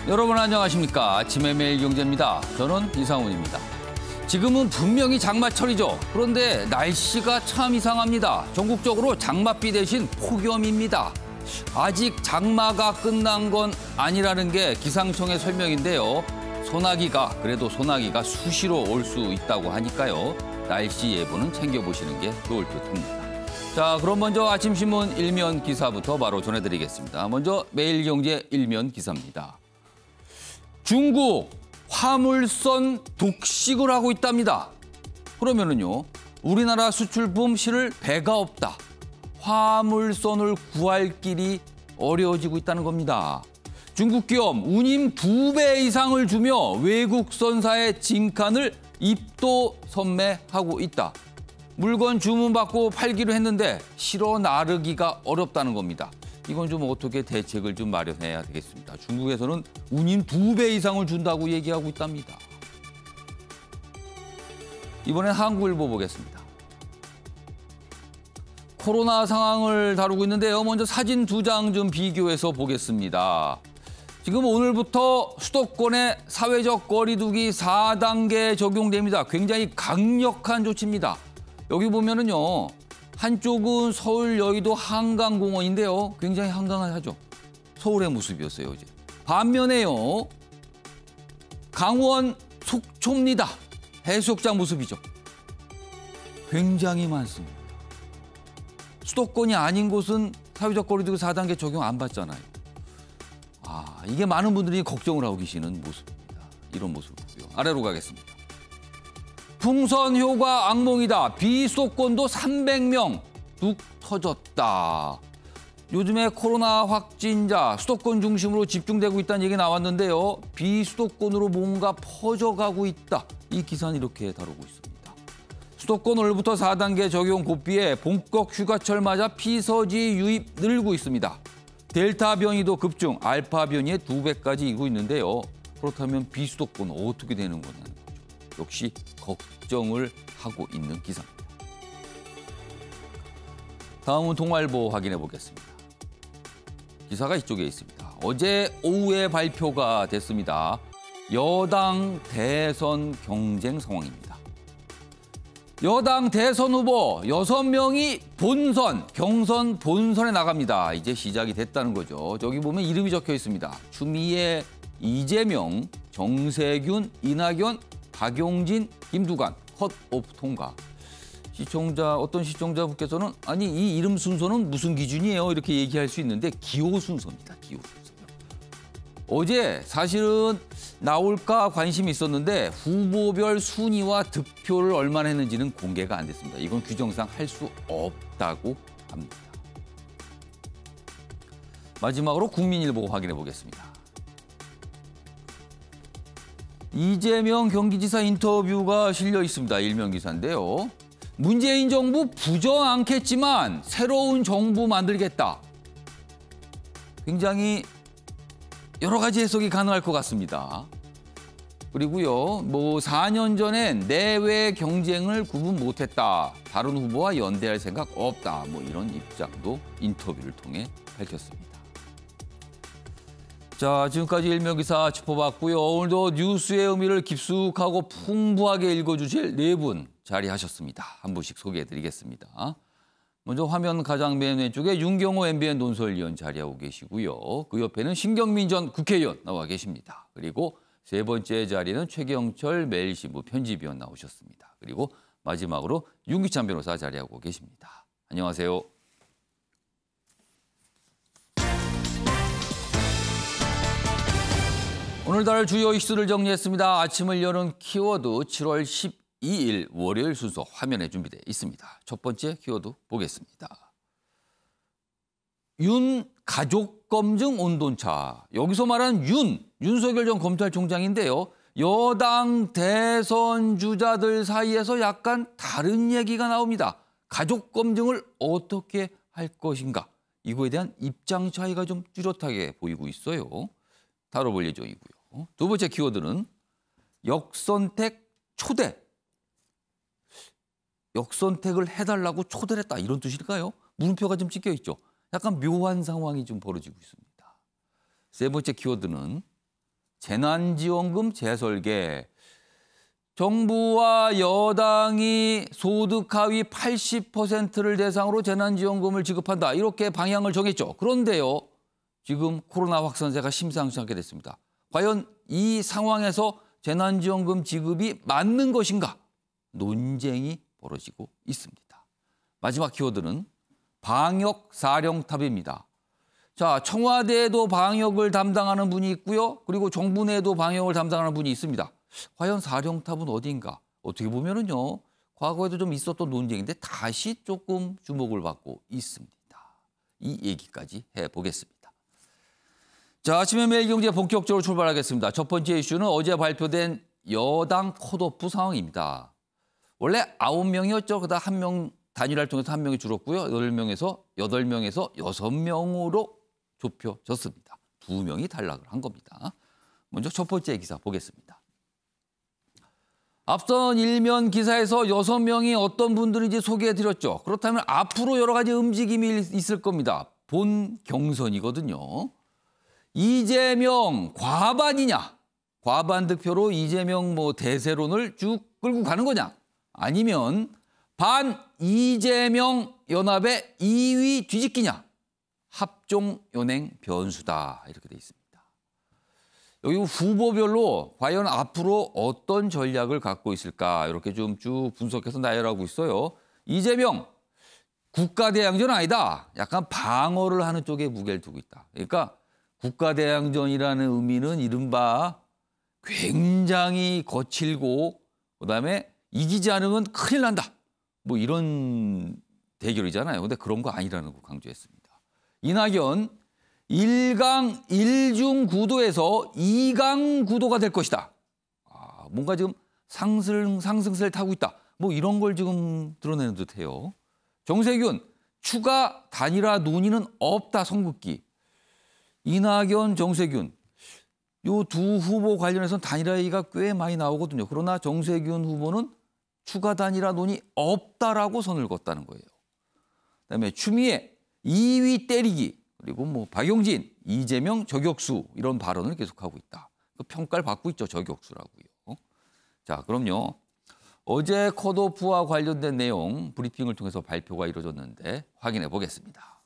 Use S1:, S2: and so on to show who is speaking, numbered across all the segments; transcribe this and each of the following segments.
S1: 여러분 안녕하십니까. 아침의 매일경제입니다. 저는 이상훈입니다. 지금은 분명히 장마철이죠. 그런데 날씨가 참 이상합니다. 전국적으로 장맛비 대신 폭염입니다. 아직 장마가 끝난 건 아니라는 게 기상청의 설명인데요. 그래도 소나기가 수시로 올 수 있다고 하니까요. 날씨 예보는 챙겨보시는 게 좋을 듯합니다. 자, 그럼 먼저 아침신문 일면 기사부터 바로 전해드리겠습니다. 먼저 매일경제 일면 기사입니다. 중국 화물선 독식을 하고 있답니다. 그러면은요, 우리나라 수출품 실을 배가 없다. 화물선을 구할 길이 어려워지고 있다는 겁니다. 중국 기업 운임 2배 이상을 주며 외국 선사의 진칸을 입도 선매하고 있다. 물건 주문받고 팔기로 했는데 실어 나르기가 어렵다는 겁니다. 이건 좀 어떻게 대책을 좀 마련해야 되겠습니다. 중국에서는 운임 2배 이상을 준다고 얘기하고 있답니다. 이번엔 한국일보 보겠습니다. 코로나 상황을 다루고 있는데요. 먼저 사진 2장 좀 비교해서 보겠습니다. 지금 오늘부터 수도권의 사회적 거리두기 4단계 적용됩니다. 굉장히 강력한 조치입니다. 여기 보면은요. 한쪽은 서울 여의도 한강공원인데요. 굉장히 한강하죠. 서울의 모습이었어요, 어제. 반면에요. 강원 속초입니다. 해수욕장 모습이죠. 굉장히 많습니다. 수도권이 아닌 곳은 사회적 거리두기 4단계 적용 안 받잖아요. 이게 많은 분들이 걱정을 하고 계시는 모습입니다. 이런 모습이고요. 아래로 가겠습니다. 풍선 효과 악몽이다. 비수도권도 300명 뚝 터졌다. 요즘에 코로나 확진자 수도권 중심으로 집중되고 있다는 얘기 나왔는데요. 비수도권으로 뭔가 퍼져가고 있다. 이 기사는 이렇게 다루고 있습니다. 수도권 오늘부터 4단계 적용 고비에 본격 휴가철 맞아 피서지 유입 늘고 있습니다. 델타 변이도 급증, 알파 변이의 2배까지 이고 있는데요. 그렇다면 비수도권 어떻게 되는 거냐는 거죠. 역시 걱정을 하고 있는 기사입니다. 다음은 동아일보 확인해 보겠습니다. 기사가 이쪽에 있습니다. 어제 오후에 발표가 됐습니다. 여당 대선 경쟁 상황입니다. 여당 대선 후보 6명이 경선 본선에 나갑니다. 이제 시작이 됐다는 거죠. 저기 보면 이름이 적혀 있습니다. 추미애, 이재명, 정세균, 이낙연, 박용진, 김두관, 컷오프 통과. 어떤 시청자분께서는 아니 이 이름 순서는 무슨 기준이에요? 이렇게 얘기할 수 있는데 기호 순서입니다. 기호 순서. 어제 사실은 나올까 관심이 있었는데 후보별 순위와 득표를 얼마나 했는지는 공개가 안 됐습니다. 이건 규정상 할 수 없다고 합니다. 마지막으로 국민일보 확인해 보겠습니다. 이재명 경기지사 인터뷰가 실려 있습니다. 일면 기사인데요. 문재인 정부 부정 않겠지만 새로운 정부 만들겠다. 굉장히 여러 가지 해석이 가능할 것 같습니다. 그리고요, 4년 전엔 내외 경쟁을 구분 못했다. 다른 후보와 연대할 생각 없다. 이런 입장도 인터뷰를 통해 밝혔습니다. 자, 지금까지 일면기사 짚어봤고요. 오늘도 뉴스의 의미를 깊숙하고 풍부하게 읽어주실 4분 자리하셨습니다. 한 분씩 소개해드리겠습니다. 먼저 화면 가장 맨 왼쪽에 윤경호 MBN 논설위원 자리하고 계시고요. 그 옆에는 신경민 전 국회의원 나와 계십니다. 그리고 세 번째 자리는 최경철 매일신부 편집위원 나오셨습니다. 그리고 마지막으로 윤기찬 변호사 자리하고 계십니다. 안녕하세요. 오늘 다룰 주요 이슈를 정리했습니다. 아침을 여는 키워드 7월 12일 월요일 순서 화면에 준비되어 있습니다. 첫 번째 키워드 보겠습니다. 윤 가족검증 온돈차. 여기서 말하는 윤석열 전 검찰총장인데요. 여당 대선 주자들 사이에서 약간 다른 얘기가 나옵니다. 가족검증을 어떻게 할 것인가. 이거에 대한 입장 차이가 좀 뚜렷하게 보이고 있어요. 다뤄볼 예정이고요. 두 번째 키워드는 역선택 초대. 역선택을 해달라고 초대를 했다. 이런 뜻일까요? 물음표가 좀 찍혀 있죠. 약간 묘한 상황이 좀 벌어지고 있습니다. 세 번째 키워드는 재난지원금 재설계. 정부와 여당이 소득 하위 80%를 대상으로 재난지원금을 지급한다. 이렇게 방향을 정했죠. 그런데요. 지금 코로나 확산세가 심상치 않게 됐습니다. 과연 이 상황에서 재난지원금 지급이 맞는 것인가? 논쟁이 벌어지고 있습니다. 마지막 키워드는 방역사령탑입니다. 자, 청와대에도 방역을 담당하는 분이 있고요. 그리고 정부 내에도 방역을 담당하는 분이 있습니다. 과연 사령탑은 어디인가? 어떻게 보면은요. 과거에도 좀 있었던 논쟁인데 다시 조금 주목을 받고 있습니다. 이 얘기까지 해보겠습니다. 자, 아침에 매일 경제 본격적으로 출발하겠습니다. 첫 번째 이슈는 어제 발표된 여당 컷오프 상황입니다. 원래 9명이었죠. 그러다 1명 단일화를 통해서 1명이 줄었고요. 8명에서 6명으로 좁혀졌습니다. 2명이 탈락을 한 겁니다. 먼저 첫 번째 기사 보겠습니다. 앞선 일면 기사에서 6명이 어떤 분들인지 소개해드렸죠. 그렇다면 앞으로 여러 가지 움직임이 있을 겁니다. 본 경선이거든요. 이재명 과반이냐? 과반 득표로 이재명 대세론을 쭉 끌고 가는 거냐? 아니면 반 이재명 연합의 2위 뒤집기냐? 합종 연행 변수다. 이렇게 돼 있습니다. 여기 후보별로 과연 앞으로 어떤 전략을 갖고 있을까? 이렇게 좀 쭉 분석해서 나열하고 있어요. 이재명, 국가대항전 아니다. 약간 방어를 하는 쪽에 무게를 두고 있다. 그러니까 국가대항전이라는 의미는 이른바 굉장히 거칠고 그다음에 이기지 않으면 큰일 난다. 뭐 이런 대결이잖아요. 근데 그런 거 아니라는 거 강조했습니다. 이낙연 1강 1중 구도에서 2강 구도가 될 것이다. 뭔가 지금 상승세를 타고 있다. 뭐 이런 걸 지금 드러내는 듯해요. 정세균 추가 단일화 논의는 없다. 선긋기. 이낙연, 정세균 이 두 후보 관련해서는 단일화 얘기가 꽤 많이 나오거든요. 그러나 정세균 후보는 추가 단일화 논의 없다라고 선을 그었다는 거예요. 그다음에 추미애 2위 때리기 그리고 박용진, 이재명 저격수 이런 발언을 계속하고 있다. 평가를 받고 있죠. 저격수라고요. 자, 그럼요. 어제 컷오프와 관련된 내용 브리핑을 통해서 발표가 이루어졌는데 확인해 보겠습니다.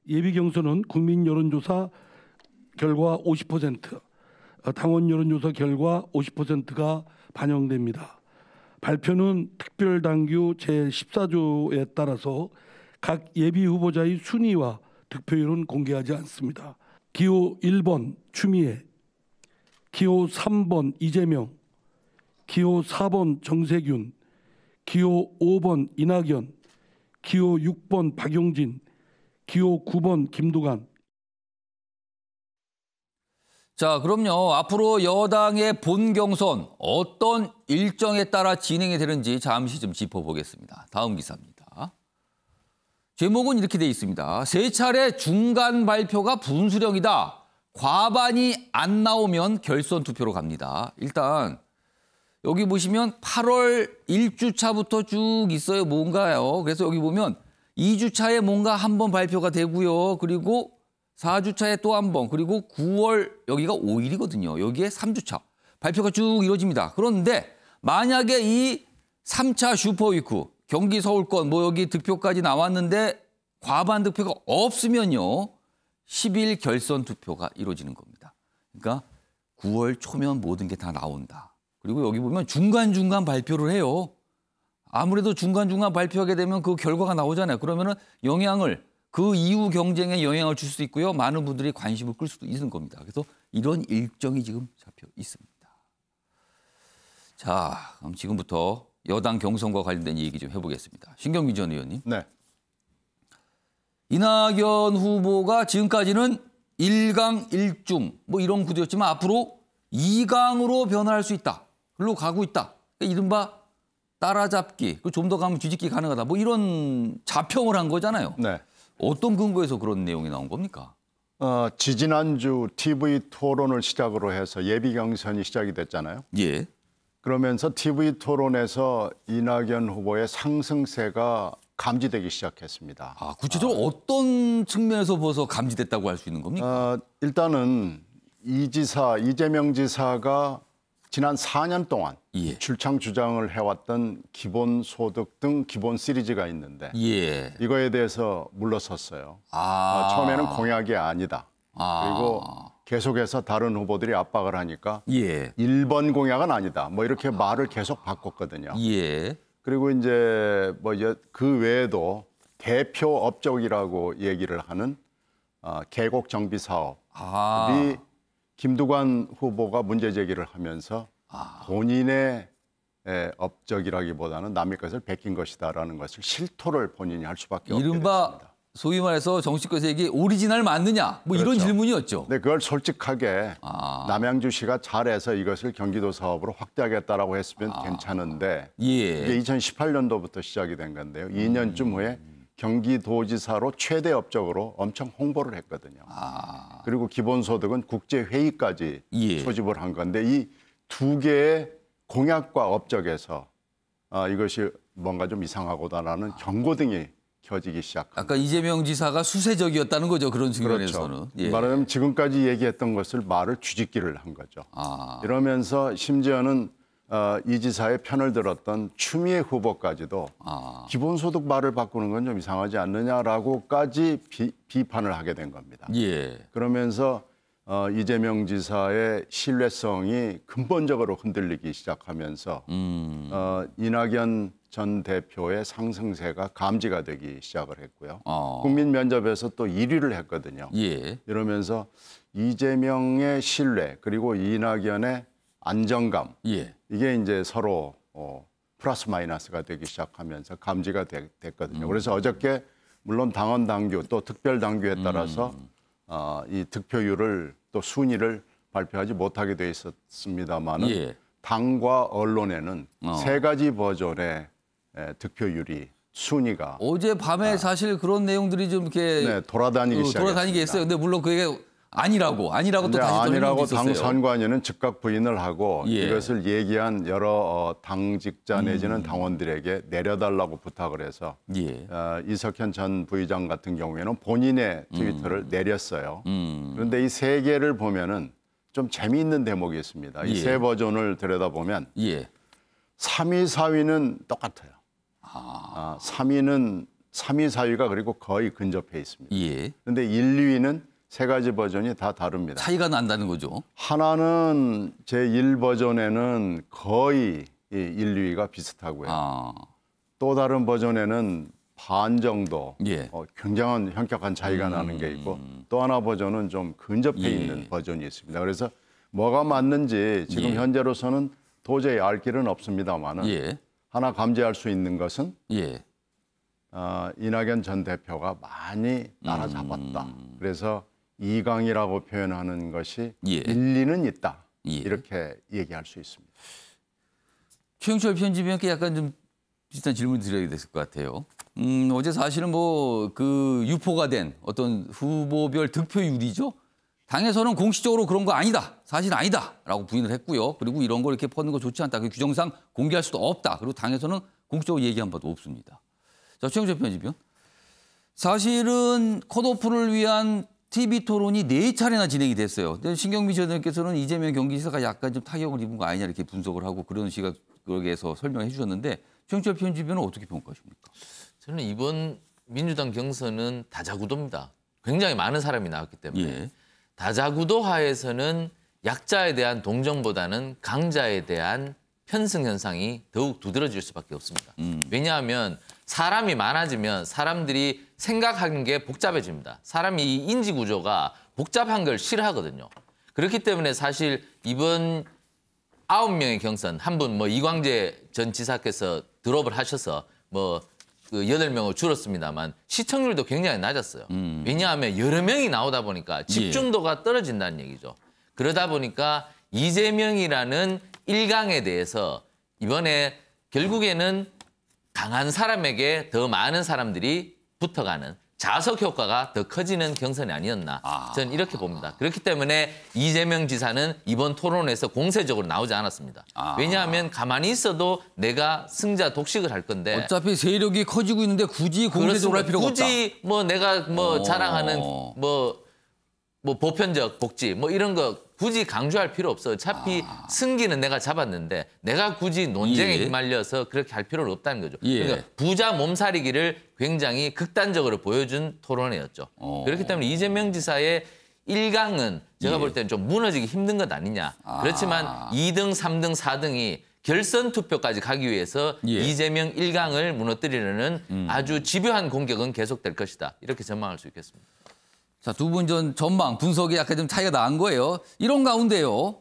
S2: 예비 경선은 국민 여론조사 결과 50%, 당원 여론조사 결과 50%가 반영됩니다. 발표는 특별당규 제14조에 따라서 각 예비 후보자의 순위와 득표율은 공개하지 않습니다. 기호 1번 추미애, 기호 3번 이재명, 기호 4번 정세균, 기호 5번 이낙연, 기호 6번 박용진, 기호 9번 김두관.
S1: 자, 그럼요. 앞으로 여당의 본 경선 어떤 일정에 따라 진행이 되는지 잠시 좀 짚어보겠습니다. 다음 기사입니다. 제목은 이렇게 돼 있습니다. 세 차례 중간 발표가 분수령이다. 과반이 안 나오면 결선 투표로 갑니다. 일단 여기 보시면 8월 1주차부터 쭉 있어요. 뭔가요. 그래서 여기 보면 2주차에 뭔가 한 번 발표가 되고요. 그리고 4주차에 또 한 번, 그리고 9월 여기가 5일이거든요. 여기에 3주차 발표가 쭉 이루어집니다. 그런데 만약에 이 3차 슈퍼위크 경기 서울권 여기 득표까지 나왔는데 과반 득표가 없으면요. 10일 결선 투표가 이루어지는 겁니다. 그러니까 9월 초면 모든 게 다 나온다. 그리고 여기 보면 중간중간 발표를 해요. 아무래도 중간중간 발표하게 되면 그 결과가 나오잖아요. 그러면은 그 이후 경쟁에 영향을 줄 수 있고요. 많은 분들이 관심을 끌 수도 있는 겁니다. 그래서 이런 일정이 지금 잡혀 있습니다. 자, 그럼 지금부터 여당 경선과 관련된 얘기 좀 해보겠습니다. 신경민 전 의원님.
S3: 네.
S1: 이낙연 후보가 지금까지는 1강 1중 이런 구도였지만 앞으로 2강으로 변화할 수 있다. 글로 가고 있다. 이른바 따라잡기, 좀 더 가면 뒤집기 가능하다. 이런 자평을 한 거잖아요.
S3: 네.
S1: 어떤 근거에서 그런 내용이 나온 겁니까?
S3: 지지난주 TV 토론을 시작으로 해서 예비 경선이 시작이 됐잖아요.
S1: 예.
S3: 그러면서 TV 토론에서 이낙연 후보의 상승세가 감지되기 시작했습니다.
S1: 구체적으로 어떤 측면에서 봐서 감지됐다고 할 수 있는 겁니까?
S3: 일단은 이재명 지사가 지난 4년 동안
S1: 예.
S3: 출창 주장을 해왔던 기본소득 등 기본 시리즈가 있는데
S1: 예.
S3: 이거에 대해서 물러섰어요.
S1: 아.
S3: 처음에는 공약이 아니다.
S1: 아.
S3: 그리고 계속해서 다른 후보들이 압박을 하니까
S1: 예.
S3: 1번 공약은 아니다. 뭐 이렇게 말을 계속 바꿨거든요.
S1: 예.
S3: 그리고 이제 뭐 그 외에도 대표 업적이라고 얘기를 하는 계곡 정비 사업이
S1: 아.
S3: 김두관 후보가 문제 제기를 하면서 본인의 업적이라기보다는 남의 것을 베낀 것이다라는 것을 실토를 본인이 할 수밖에 없게
S1: 이른바
S3: 됐습니다.
S1: 소위 말해서 정치권에서 얘기 오리지널 맞느냐 뭐 이런
S3: 그렇죠.
S1: 질문이었죠.
S3: 네, 그걸 솔직하게 남양주시가 잘해서 이것을 경기도 사업으로 확대하겠다라고 했으면 괜찮은데
S1: 예.
S3: 이게 2018년도부터 시작이 된 건데요. 2년쯤 후에 경기도지사로 최대 업적으로 엄청 홍보를 했거든요. 그리고 기본소득은 국제회의까지
S1: 예.
S3: 소집을 한 건데 이 두 개의 공약과 업적에서 이것이 뭔가 좀 이상하고다라는 경고등이 켜지기 시작합니다.
S1: 아까 이재명 지사가 수세적이었다는 거죠. 그런 측면에서는.
S3: 그렇죠.
S1: 예.
S3: 말하자면 지금까지 얘기했던 것을 말을 뒤집기를 한 거죠. 이러면서 심지어는 이 지사의 편을 들었던 추미애 후보까지도 기본소득 말을 바꾸는 건 좀 이상하지 않느냐라고까지 비판을 하게 된 겁니다.
S1: 예.
S3: 그러면서 이재명 지사의 신뢰성이 근본적으로 흔들리기 시작하면서 이낙연 전 대표의 상승세가 감지가 되기 시작을 했고요. 국민 면접에서 또 1위를 했거든요.
S1: 예.
S3: 이러면서 이재명의 신뢰 그리고 이낙연의 안정감
S1: 예.
S3: 이게 이제 서로 플러스 마이너스가 되기 시작하면서 감지가 됐거든요. 그래서 어저께 물론 당원 당규 또 특별 당규에 따라서 이 득표율을 또 순위를 발표하지 못하게 돼 있었습니다만은
S1: 예.
S3: 당과 언론에는 세 가지 버전의 득표율이 순위가
S1: 어제 밤에 사실 그런 내용들이 좀 이렇게
S3: 네, 돌아다니기 시작했습니다.
S1: 돌아다니게 했어요. 근데 물론 그게 아니라고 또
S3: 근데
S1: 다시
S3: 아니라고
S1: 있었어요.
S3: 당 선관위는 즉각 부인을 하고
S1: 예.
S3: 이것을 얘기한 여러 당직자 내지는 당원들에게 내려달라고 부탁을 해서
S1: 예.
S3: 이석현 전 부의장 같은 경우에는 본인의 트위터를 내렸어요. 그런데 이 세 개를 보면은 좀 재미있는 대목이 있습니다. 이 세 버전을 들여다보면
S1: 예.
S3: 3위, 4위는 똑같아요. 3위는 3위, 4위가 그리고 거의 근접해 있습니다.
S1: 예.
S3: 그런데 1, 2위는 세 가지 버전이 다 다릅니다.
S1: 차이가 난다는 거죠.
S3: 하나는 제1버전에는 거의 1, 2위가 비슷하고요. 또 다른 버전에는 반 정도
S1: 예.
S3: 굉장한 현격한 차이가 나는 게 있고 또 하나 버전은 좀 근접해 있는 버전이 있습니다. 그래서 뭐가 맞는지 지금 현재로서는 도저히 알 길은 없습니다만은 하나 감지할 수 있는 것은 이낙연 전 대표가 많이 따라잡았다. 그래서 이강이라고 표현하는 것이 일리는 있다. 이렇게 얘기할 수 있습니다.
S1: 최영철 편집위원께 약간 좀 비슷한 질문을 드려야 될 것 같아요. 어제 사실은 뭐 그 유포가 된 어떤 후보별 득표율이죠. 당에서는 공식적으로 그런 거 아니다. 사실 아니다라고 부인을 했고요. 그리고 이런 걸 이렇게 퍼는 거 좋지 않다. 그 규정상 공개할 수도 없다. 그리고 당에서는 공식적으로 얘기한 바도 없습니다. 자, 최영철 편집위원. 사실은 컷오프를 위한 TV 토론이 4차례나 진행이 됐어요. 근데 신경미 지원님께서는 이재명 경기지사가 약간 좀 타격을 입은 거 아니냐 이렇게 분석을 하고 그런 시각에서 설명해 주셨는데 최영철 편집위원은 어떻게 평가하십니까?
S4: 저는 이번 민주당 경선은 다자구도입니다. 굉장히 많은 사람이 나왔기 때문에 다자구도 하에서는 약자에 대한 동정보다는 강자에 대한 편승 현상이 더욱 두드러질 수밖에 없습니다. 왜냐하면 사람이 많아지면 사람들이 생각하는 게 복잡해집니다. 사람이 이 인지 구조가 복잡한 걸 싫어하거든요. 그렇기 때문에 사실 이번 9명의 경선 한 분 뭐 이광재 전 지사께서 드롭을 하셔서 뭐 그 8명으로 줄었습니다만 시청률도 굉장히 낮았어요. 왜냐하면 여러 명이 나오다 보니까 집중도가 떨어진다는 얘기죠. 그러다 보니까 이재명이라는 일강에 대해서 이번에 결국에는 강한 사람에게 더 많은 사람들이 붙어가는 자석 효과가 더 커지는 경선이 아니었나 저는 이렇게 봅니다. 그렇기 때문에 이재명 지사는 이번 토론에서 공세적으로 나오지 않았습니다. 왜냐하면 가만히 있어도 내가 승자 독식을 할 건데
S1: 어차피 세력이 커지고 있는데 굳이 공세적으로 할 필요가 없다.
S4: 굳이 뭐 내가 뭐 자랑하는 뭐 뭐 보편적 복지 뭐 이런 거 굳이 강조할 필요 없어. 어차피 승기는 내가 잡았는데 내가 굳이 논쟁에
S1: 예.
S4: 휘말려서 그렇게 할 필요는 없다는 거죠.
S1: 예.
S4: 그러니까 부자 몸살이기를 굉장히 극단적으로 보여준 토론회였죠. 그렇기 때문에 이재명 지사의 1강은 제가
S1: 예.
S4: 볼 때는 좀 무너지기 힘든 것 아니냐. 그렇지만 2등, 3등, 4등이 결선 투표까지 가기 위해서
S1: 예.
S4: 이재명 1강을 무너뜨리려는 아주 집요한 공격은 계속될 것이다. 이렇게 전망할 수 있겠습니다.
S1: 자, 두 분 전 전망, 분석이 약간 좀 차이가 난 거예요. 이런 가운데요.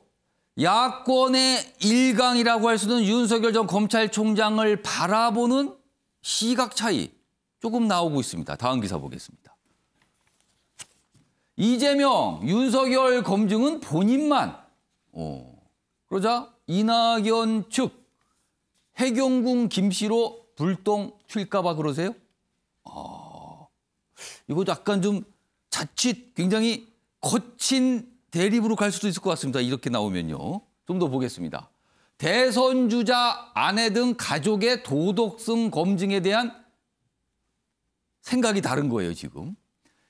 S1: 야권의 1강이라고 할 수는 윤석열 전 검찰총장을 바라보는 시각 차이 조금 나오고 있습니다. 다음 기사 보겠습니다. 이재명, 윤석열 검증은 본인만. 그러자 이낙연 측 해경궁 김씨로 불똥 튈까 봐 그러세요? 이거 약간 좀 자칫 굉장히 거친 대립으로 갈 수도 있을 것 같습니다. 이렇게 나오면요. 좀 더 보겠습니다. 대선 주자 아내 등 가족의 도덕성 검증에 대한 생각이 다른 거예요, 지금.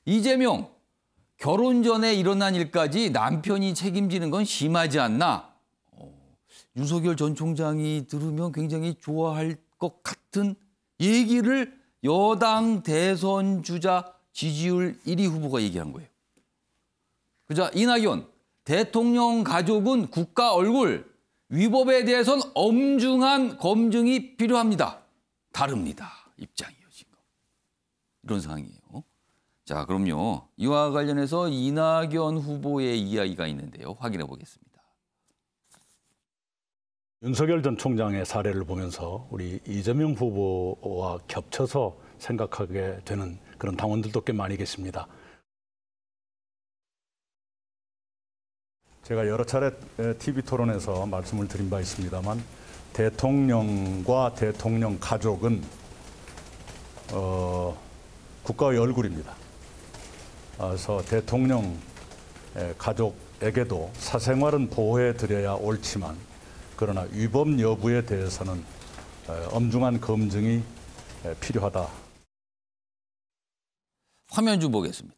S1: 이재명, 결혼 전에 일어난 일까지 남편이 책임지는 건 심하지 않나? 윤석열 전 총장이 들으면 굉장히 좋아할 것 같은 얘기를 여당 대선 주자 지지율 1위 후보가 얘기한 거예요. 그자 이낙연, 대통령 가족은 국가 얼굴, 위법에 대해선 엄중한 검증이 필요합니다. 다릅니다. 입장이요, 지금. 이런 상황이에요. 자, 그럼요. 이와 관련해서 이낙연 후보의 이야기가 있는데요. 확인해 보겠습니다.
S5: 윤석열 전 총장의 사례를 보면서 우리 이재명 후보와 겹쳐서 생각하게 되는 그런 당원들도 꽤 많이 계십니다. 제가 여러 차례 TV 토론에서 말씀을 드린 바 있습니다만 대통령과 대통령 가족은 국가의 얼굴입니다. 그래서 대통령 가족에게도 사생활은 보호해 드려야 옳지만 그러나 위법 여부에 대해서는 엄중한 검증이 필요하다.
S1: 화면 좀 보겠습니다.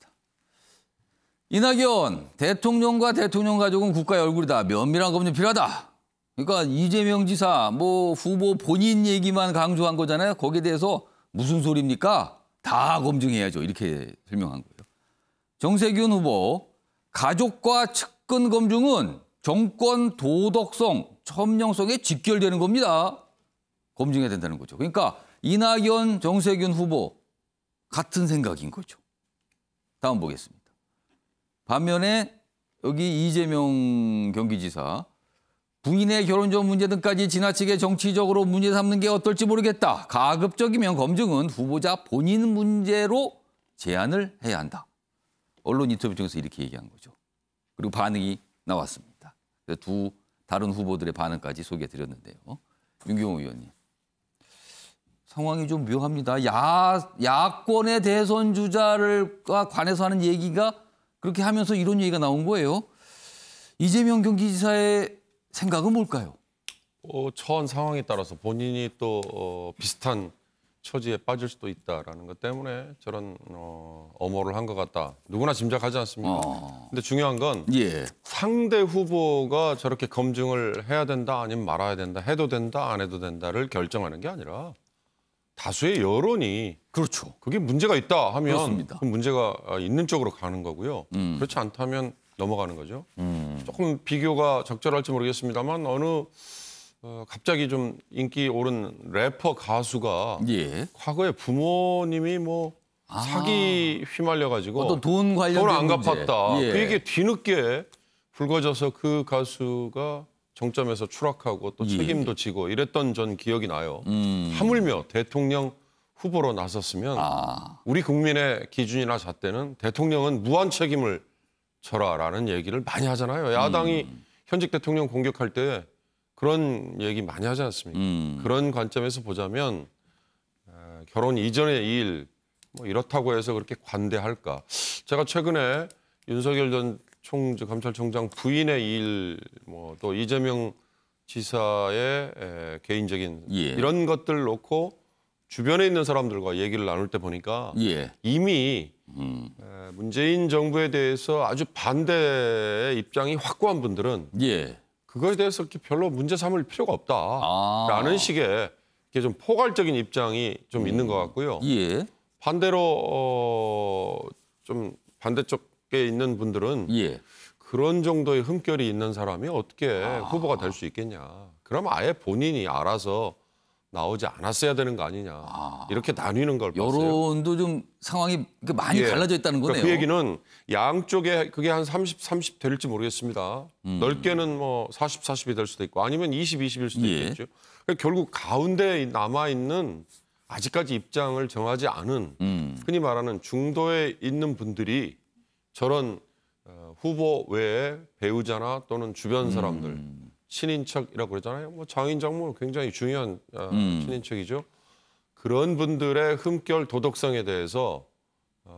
S1: 이낙연, 대통령과 대통령 가족은 국가의 얼굴이다. 면밀한 검증이 필요하다. 그러니까 이재명 지사, 후보 본인 얘기만 강조한 거잖아요. 거기에 대해서 무슨 소리입니까? 다 검증해야죠. 이렇게 설명한 거예요. 정세균 후보, 가족과 측근 검증은 정권 도덕성, 첨령성에 직결되는 겁니다. 검증해야 된다는 거죠. 그러니까 이낙연, 정세균 후보 같은 생각인 거죠. 다음 보겠습니다. 반면에 여기 이재명 경기지사, 부인의 결혼 전 문제 등까지 지나치게 정치적으로 문제 삼는 게 어떨지 모르겠다. 가급적이면 검증은 후보자 본인 문제로 제한을 해야 한다. 언론 인터뷰 중에서 이렇게 얘기한 거죠. 그리고 반응이 나왔습니다. 두 다른 후보들의 반응까지 소개해드렸는데요. 윤경호 의원님. 상황이 좀 묘합니다. 야권의 대선 주자를과 관해서 하는 얘기가 그렇게 하면서 이런 얘기가 나온 거예요. 이재명 경기지사의 생각은 뭘까요?
S6: 처한 상황에 따라서 본인이 또 비슷한 처지에 빠질 수도 있다라는 것 때문에 저런 엄호를 한 것 같다. 누구나 짐작하지 않습니까? 근데 중요한 건 상대 후보가 저렇게 검증을 해야 된다 아니면 말아야 된다, 해도 된다 안 해도 된다를 결정하는 게 아니라 다수의 여론이
S1: 그렇죠.
S6: 그게 문제가 있다 하면
S1: 그렇습니다.
S6: 그 문제가 있는 쪽으로 가는 거고요. 그렇지 않다면 넘어가는 거죠. 조금 비교가 적절할지 모르겠습니다만 갑자기 좀 인기 오른 래퍼 가수가 과거에 부모님이 사기 휘말려가지고
S1: 어떤 돈 관련된
S6: 돈을 안
S1: 문제.
S6: 갚았다. 그 얘기 뒤늦게 불거져서 그 가수가 정점에서 추락하고 또 책임도 지고 이랬던 전 기억이 나요. 하물며 대통령 후보로 나섰으면 우리 국민의 기준이나 잣대는 대통령은 무한 책임을 져라라는 얘기를 많이 하잖아요. 야당이 현직 대통령 공격할 때 그런 얘기 많이 하지 않습니까? 그런 관점에서 보자면 결혼 이전의 일 이렇다고 해서 그렇게 관대할까? 제가 최근에 윤석열 전 검찰총장 부인의 일, 또 이재명 지사의 개인적인 이런 것들 놓고 주변에 있는 사람들과 얘기를 나눌 때 보니까 이미 문재인 정부에 대해서 아주 반대의 입장이 확고한 분들은
S1: 예.
S6: 그거에 대해서 이렇게 별로 문제 삼을 필요가 없다라는 식의 이렇게 좀 포괄적인 입장이 좀 있는 것 같고요.
S1: 예.
S6: 반대로 좀 반대쪽에 있는 분들은
S1: 예.
S6: 그런 정도의 흠결이 있는 사람이 어떻게 후보가 될 수 있겠냐. 그러면 아예 본인이 알아서 나오지 않았어야 되는 거 아니냐. 이렇게 나뉘는 걸 봤어요.
S1: 여론도 좀 상황이 많이 갈라져 있다는 거네요.
S6: 그러니까 그 얘기는 양쪽에 그게 한 30 될지 모르겠습니다. 넓게는 뭐 40이 될 수도 있고 아니면 20일 수도 있겠죠. 그러니까 결국 가운데 남아있는 아직까지 입장을 정하지 않은 흔히 말하는 중도에 있는 분들이 저런 후보 외에 배우자나 또는 주변 사람들 친인척이라고 그러잖아요. 뭐 장인장모 굉장히 중요한 친인척이죠. 그런 분들의 흠결 도덕성에 대해서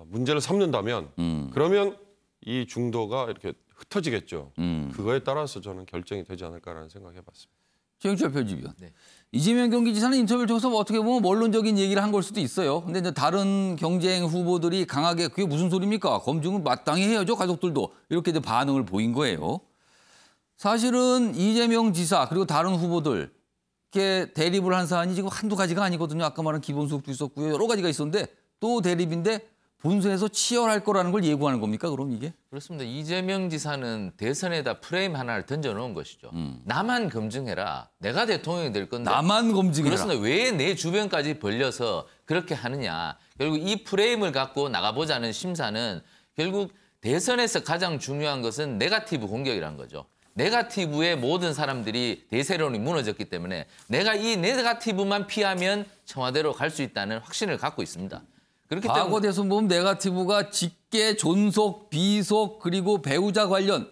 S6: 문제를 삼는다면 그러면 이 중도가 이렇게 흩어지겠죠. 그거에 따라서 저는 결정이 되지 않을까라는 생각해봤습니다.
S1: 최영철 편집위원.
S4: 네.
S1: 이재명 경기지사는 인터뷰를 통해서 어떻게 보면 원론적인 얘기를 한 걸 수도 있어요. 근데 이제 다른 경쟁 후보들이 강하게 그게 무슨 소리입니까? 검증은 마땅히 해야죠. 가족들도. 이렇게 이제 반응을 보인 거예요. 사실은 이재명 지사 그리고 다른 후보들 이렇게 대립을 한 사안이 지금 한두 가지가 아니거든요. 아까 말한 기본소득도 있었고요. 여러 가지가 있었는데 또 대립인데 본선에서 치열할 거라는 걸 예고하는 겁니까? 그럼 이게?
S4: 그렇습니다. 이재명 지사는 대선에다 프레임 하나를 던져놓은 것이죠. 나만 검증해라. 내가 대통령이 될 건데.
S1: 나만 검증해라.
S4: 그렇습니다. 왜 내 주변까지 벌려서 그렇게 하느냐. 결국 이 프레임을 갖고 나가보자는 심사는 결국 대선에서 가장 중요한 것은 네거티브 공격이라는 거죠. 네거티브에 모든 사람들이 대세론이 무너졌기 때문에 내가 이 네거티브만 피하면 청와대로 갈 수 있다는 확신을 갖고 있습니다. 그렇기 때문에
S1: 과거 대선 보면 네거티브가 직계, 존속, 비속 그리고 배우자 관련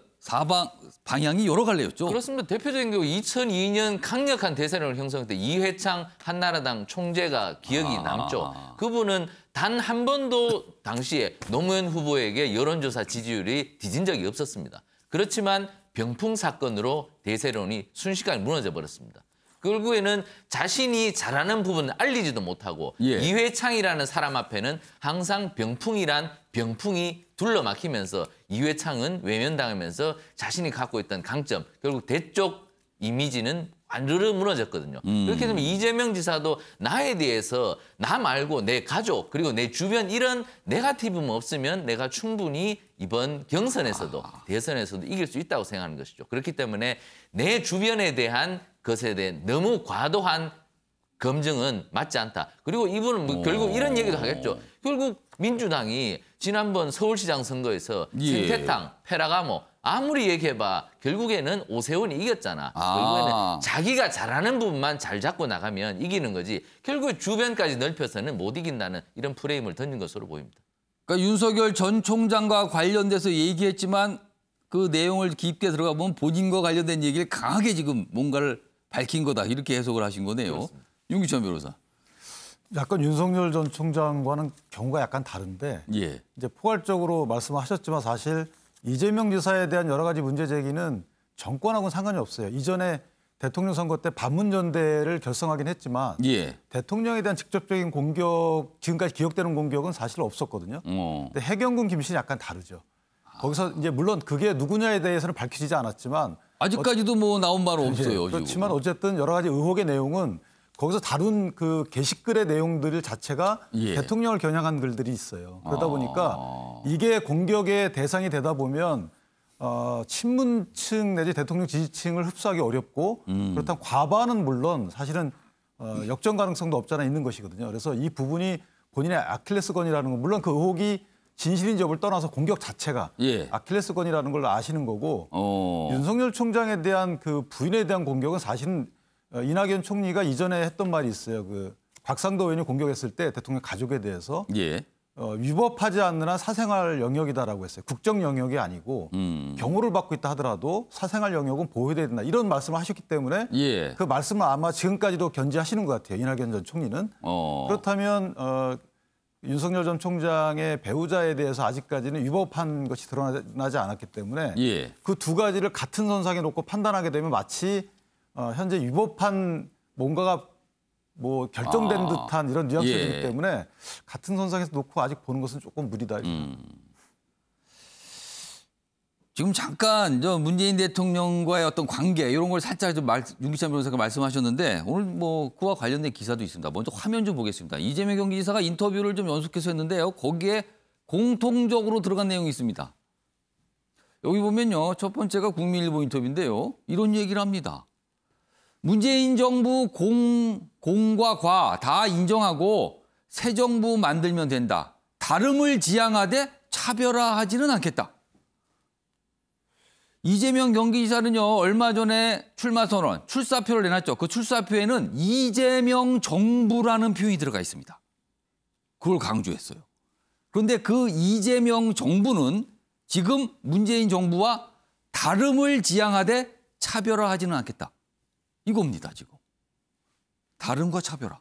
S1: 방향이 여러 갈래였죠.
S4: 그렇습니다. 대표적인 경우 2002년 강력한 대세론을 형성했을 때 이회창 한나라당 총재가 기억이 남죠. 그분은 단 한 번도 당시에 노무현 후보에게 여론조사 지지율이 뒤진 적이 없었습니다. 그렇지만 병풍 사건으로 대세론이 순식간에 무너져 버렸습니다. 결국에는 자신이 잘하는 부분을 알리지도 못하고 이회창이라는 사람 앞에는 항상 병풍이란 병풍이 둘러막히면서 이회창은 외면당하면서 자신이 갖고 있던 강점, 결국 대쪽 이미지는 완전히 무너졌거든요. 그렇게 되면 이재명 지사도 나에 대해서 나 말고 내 가족 그리고 내 주변 이런 네거티브만 없으면 내가 충분히 이번 경선에서도 대선에서도 이길 수 있다고 생각하는 것이죠. 그렇기 때문에 내 주변에 대한 것에 대해 너무 과도한 검증은 맞지 않다. 그리고 이분은 뭐 결국 이런 얘기도 하겠죠. 결국 민주당이 지난번 서울시장 선거에서 생태탕, 페라가모 아무리 얘기해봐 결국에는 오세훈이 이겼잖아. 결국에는 자기가 잘하는 부분만 잘 잡고 나가면 이기는 거지. 결국 주변까지 넓혀서는 못 이긴다는 이런 프레임을 던진 것으로 보입니다.
S1: 그러니까 윤석열 전 총장과 관련돼서 얘기했지만 그 내용을 깊게 들어가 보면 본인과 관련된 얘기를 강하게 지금 뭔가를 밝힌 거다. 이렇게 해석을 하신 거네요. 윤기천 변호사.
S7: 약간 윤석열 전 총장과는 경우가 약간 다른데 이제 포괄적으로 말씀하셨지만 사실 이재명 지사에 대한 여러 가지 문제 제기는 정권하고는 상관이 없어요. 이전에 대통령 선거 때 반문전대를 결성하긴 했지만 대통령에 대한 직접적인 공격, 지금까지 기억되는 공격은 사실 없었거든요. 근데 해경군 김씨는 약간 다르죠. 거기서 이제 물론 그게 누구냐에 대해서는 밝혀지지 않았지만
S1: 아직까지도 뭐 나온 바는 없어요.
S7: 그렇지만 어쨌든 여러 가지 의혹의 내용은 거기서 다룬 그 게시글의 내용들 자체가 대통령을 겨냥한 글들이 있어요. 그러다 보니까 이게 공격의 대상이 되다 보면 친문층 내지 대통령 지지층을 흡수하기 어렵고 그렇다면 과반은 물론 사실은 역전 가능성도 없잖아 있는 것이거든요. 그래서 이 부분이 본인의 아킬레스건이라는 건 물론 그 의혹이 진실인지 여부를 떠나서 공격 자체가 아킬레스건이라는 걸 아시는 거고 윤석열 총장에 대한 그 부인에 대한 공격은 사실은 이낙연 총리가 이전에 했던 말이 있어요. 그 곽상도 의원이 공격했을 때 대통령 가족에 대해서 위법하지 않는 한 사생활 영역이다라고 했어요. 국정 영역이 아니고 경호를 받고 있다 하더라도 사생활 영역은 보호돼야 된다. 이런 말씀을 하셨기 때문에 그 말씀을 아마 지금까지도 견지하시는 것 같아요. 이낙연 전 총리는. 그렇다면 윤석열 전 총장의 배우자에 대해서 아직까지는 위법한 것이 드러나지 않았기 때문에 그 두 가지를 같은 선상에 놓고 판단하게 되면 마치 현재 위법한 뭔가가 뭐 결정된 듯한 이런 뉘앙스이기
S1: 예.
S7: 때문에 같은 선상에서 놓고 아직 보는 것은 조금 무리다.
S1: 지금 잠깐 저 문재인 대통령과의 어떤 관계 이런 걸 살짝 좀 윤기찬 변호사가 말씀하셨는데 오늘 뭐 그와 관련된 기사도 있습니다. 먼저 화면 좀 보겠습니다. 이재명 경기지사가 인터뷰를 좀 연속해서 했는데요. 거기에 공통적으로 들어간 내용이 있습니다. 여기 보면요. 첫 번째가 국민일보 인터뷰인데요. 이런 얘기를 합니다. 문재인 정부 공과 과 다 인정하고 새 정부 만들면 된다. 다름을 지향하되 차별화하지는 않겠다. 이재명 경기지사는요, 얼마 전에 출마 선언, 출사표를 내놨죠. 그 출사표에는 이재명 정부라는 표현이 들어가 있습니다. 그걸 강조했어요. 그런데 그 이재명 정부는 지금 문재인 정부와 다름을 지향하되 차별화하지는 않겠다. 이겁니다, 지금. 다름과 차별화.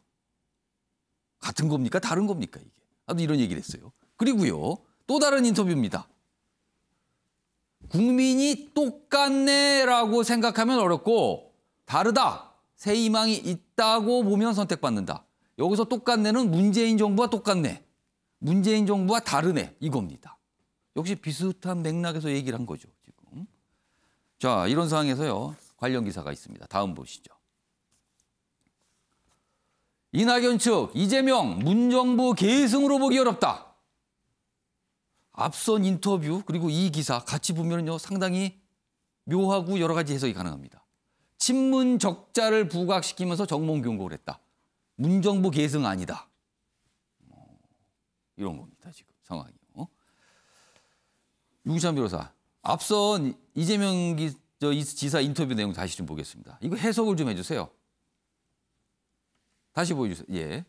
S1: 같은 겁니까? 다른 겁니까, 이게? 나도 이런 얘기를 했어요. 그리고요, 또 다른 인터뷰입니다. 국민이 똑같네라고 생각하면 어렵고 다르다, 새 희망이 있다고 보면 선택받는다. 여기서 똑같네는 문재인 정부와 똑같네, 문재인 정부와 다르네 이겁니다. 역시 비슷한 맥락에서 얘기를 한 거죠, 지금. 자, 이런 상황에서요, 관련 기사가 있습니다. 다음 보시죠. 이낙연 측, 이재명, 문정부 계승으로 보기 어렵다. 앞선 인터뷰 그리고 이 기사 같이 보면요 상당히 묘하고 여러 가지 해석이 가능합니다. 친문 적자를 부각시키면서 정몽 경고를 했다. 문정부 계승 아니다. 이런 겁니다, 지금 상황이요. 윤기찬 변호사, 앞선 이재명 지사 인터뷰 내용 다시 좀 보겠습니다. 이거 해석을 좀 해주세요. 다시 보여주세요. 예,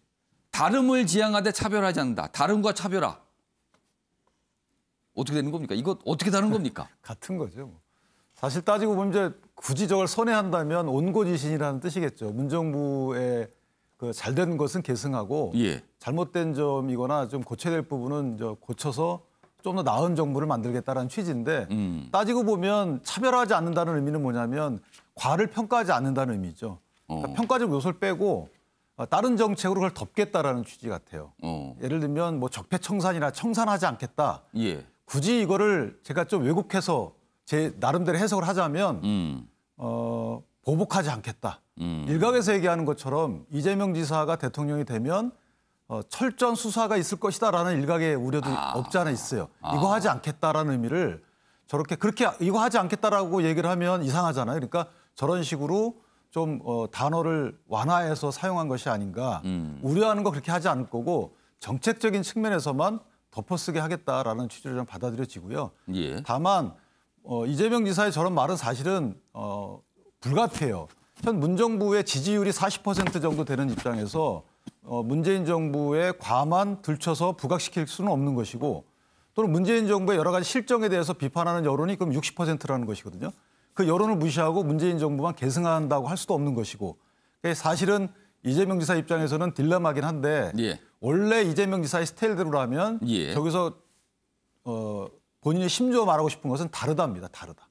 S1: 다름을 지향하되 차별하지 않는다. 다름과 차별화. 어떻게 되는 겁니까? 이거 어떻게 다른 겁니까?
S7: 같은 거죠. 사실 따지고 보면 이제 굳이 저걸 선회한다면 온고지신이라는 뜻이겠죠. 문정부의 그 잘된 것은 계승하고
S1: 예.
S7: 잘못된 점이거나 좀 고쳐야 될 부분은 고쳐서 좀 더 나은 정부를 만들겠다라는 취지인데 따지고 보면 차별하지 않는다는 의미는 뭐냐면 과를 평가하지 않는다는 의미죠. 그러니까 평가적 요소를 빼고 다른 정책으로 그걸 덮겠다라는 취지 같아요. 예를 들면 뭐 적폐청산이나 청산하지 않겠다.
S1: 예.
S7: 굳이 이거를 제가 좀 왜곡해서 제 나름대로 해석을 하자면 보복하지 않겠다. 일각에서 얘기하는 것처럼 이재명 지사가 대통령이 되면 철저한 수사가 있을 것이다라는 일각의 우려도 없지 않아 있어요. 이거 하지 않겠다라는 의미를 그렇게 이거 하지 않겠다라고 얘기를 하면 이상하잖아요. 그러니까 저런 식으로 좀 단어를 완화해서 사용한 것이 아닌가. 우려하는 거 그렇게 하지 않을 거고 정책적인 측면에서만 덮어쓰게 하겠다라는 취지로 좀 받아들여지고요.
S1: 예.
S7: 다만 이재명 지사의 저런 말은 사실은 불가피해요. 현 문정부의 지지율이 40% 정도 되는 입장에서 문재인 정부의 과만 들춰서 부각시킬 수는 없는 것이고 또는 문재인 정부의 여러 가지 실정에 대해서 비판하는 여론이 그럼 60%라는 것이거든요. 그 여론을 무시하고 문재인 정부만 계승한다고 할 수도 없는 것이고 사실은 이재명 지사 입장에서는 딜레마긴 한데
S1: 예.
S7: 원래 이재명 지사의 스타일대로라면
S1: 예.
S7: 저기서 본인의 심지어 말하고 싶은 것은 다르답니다. 다르다.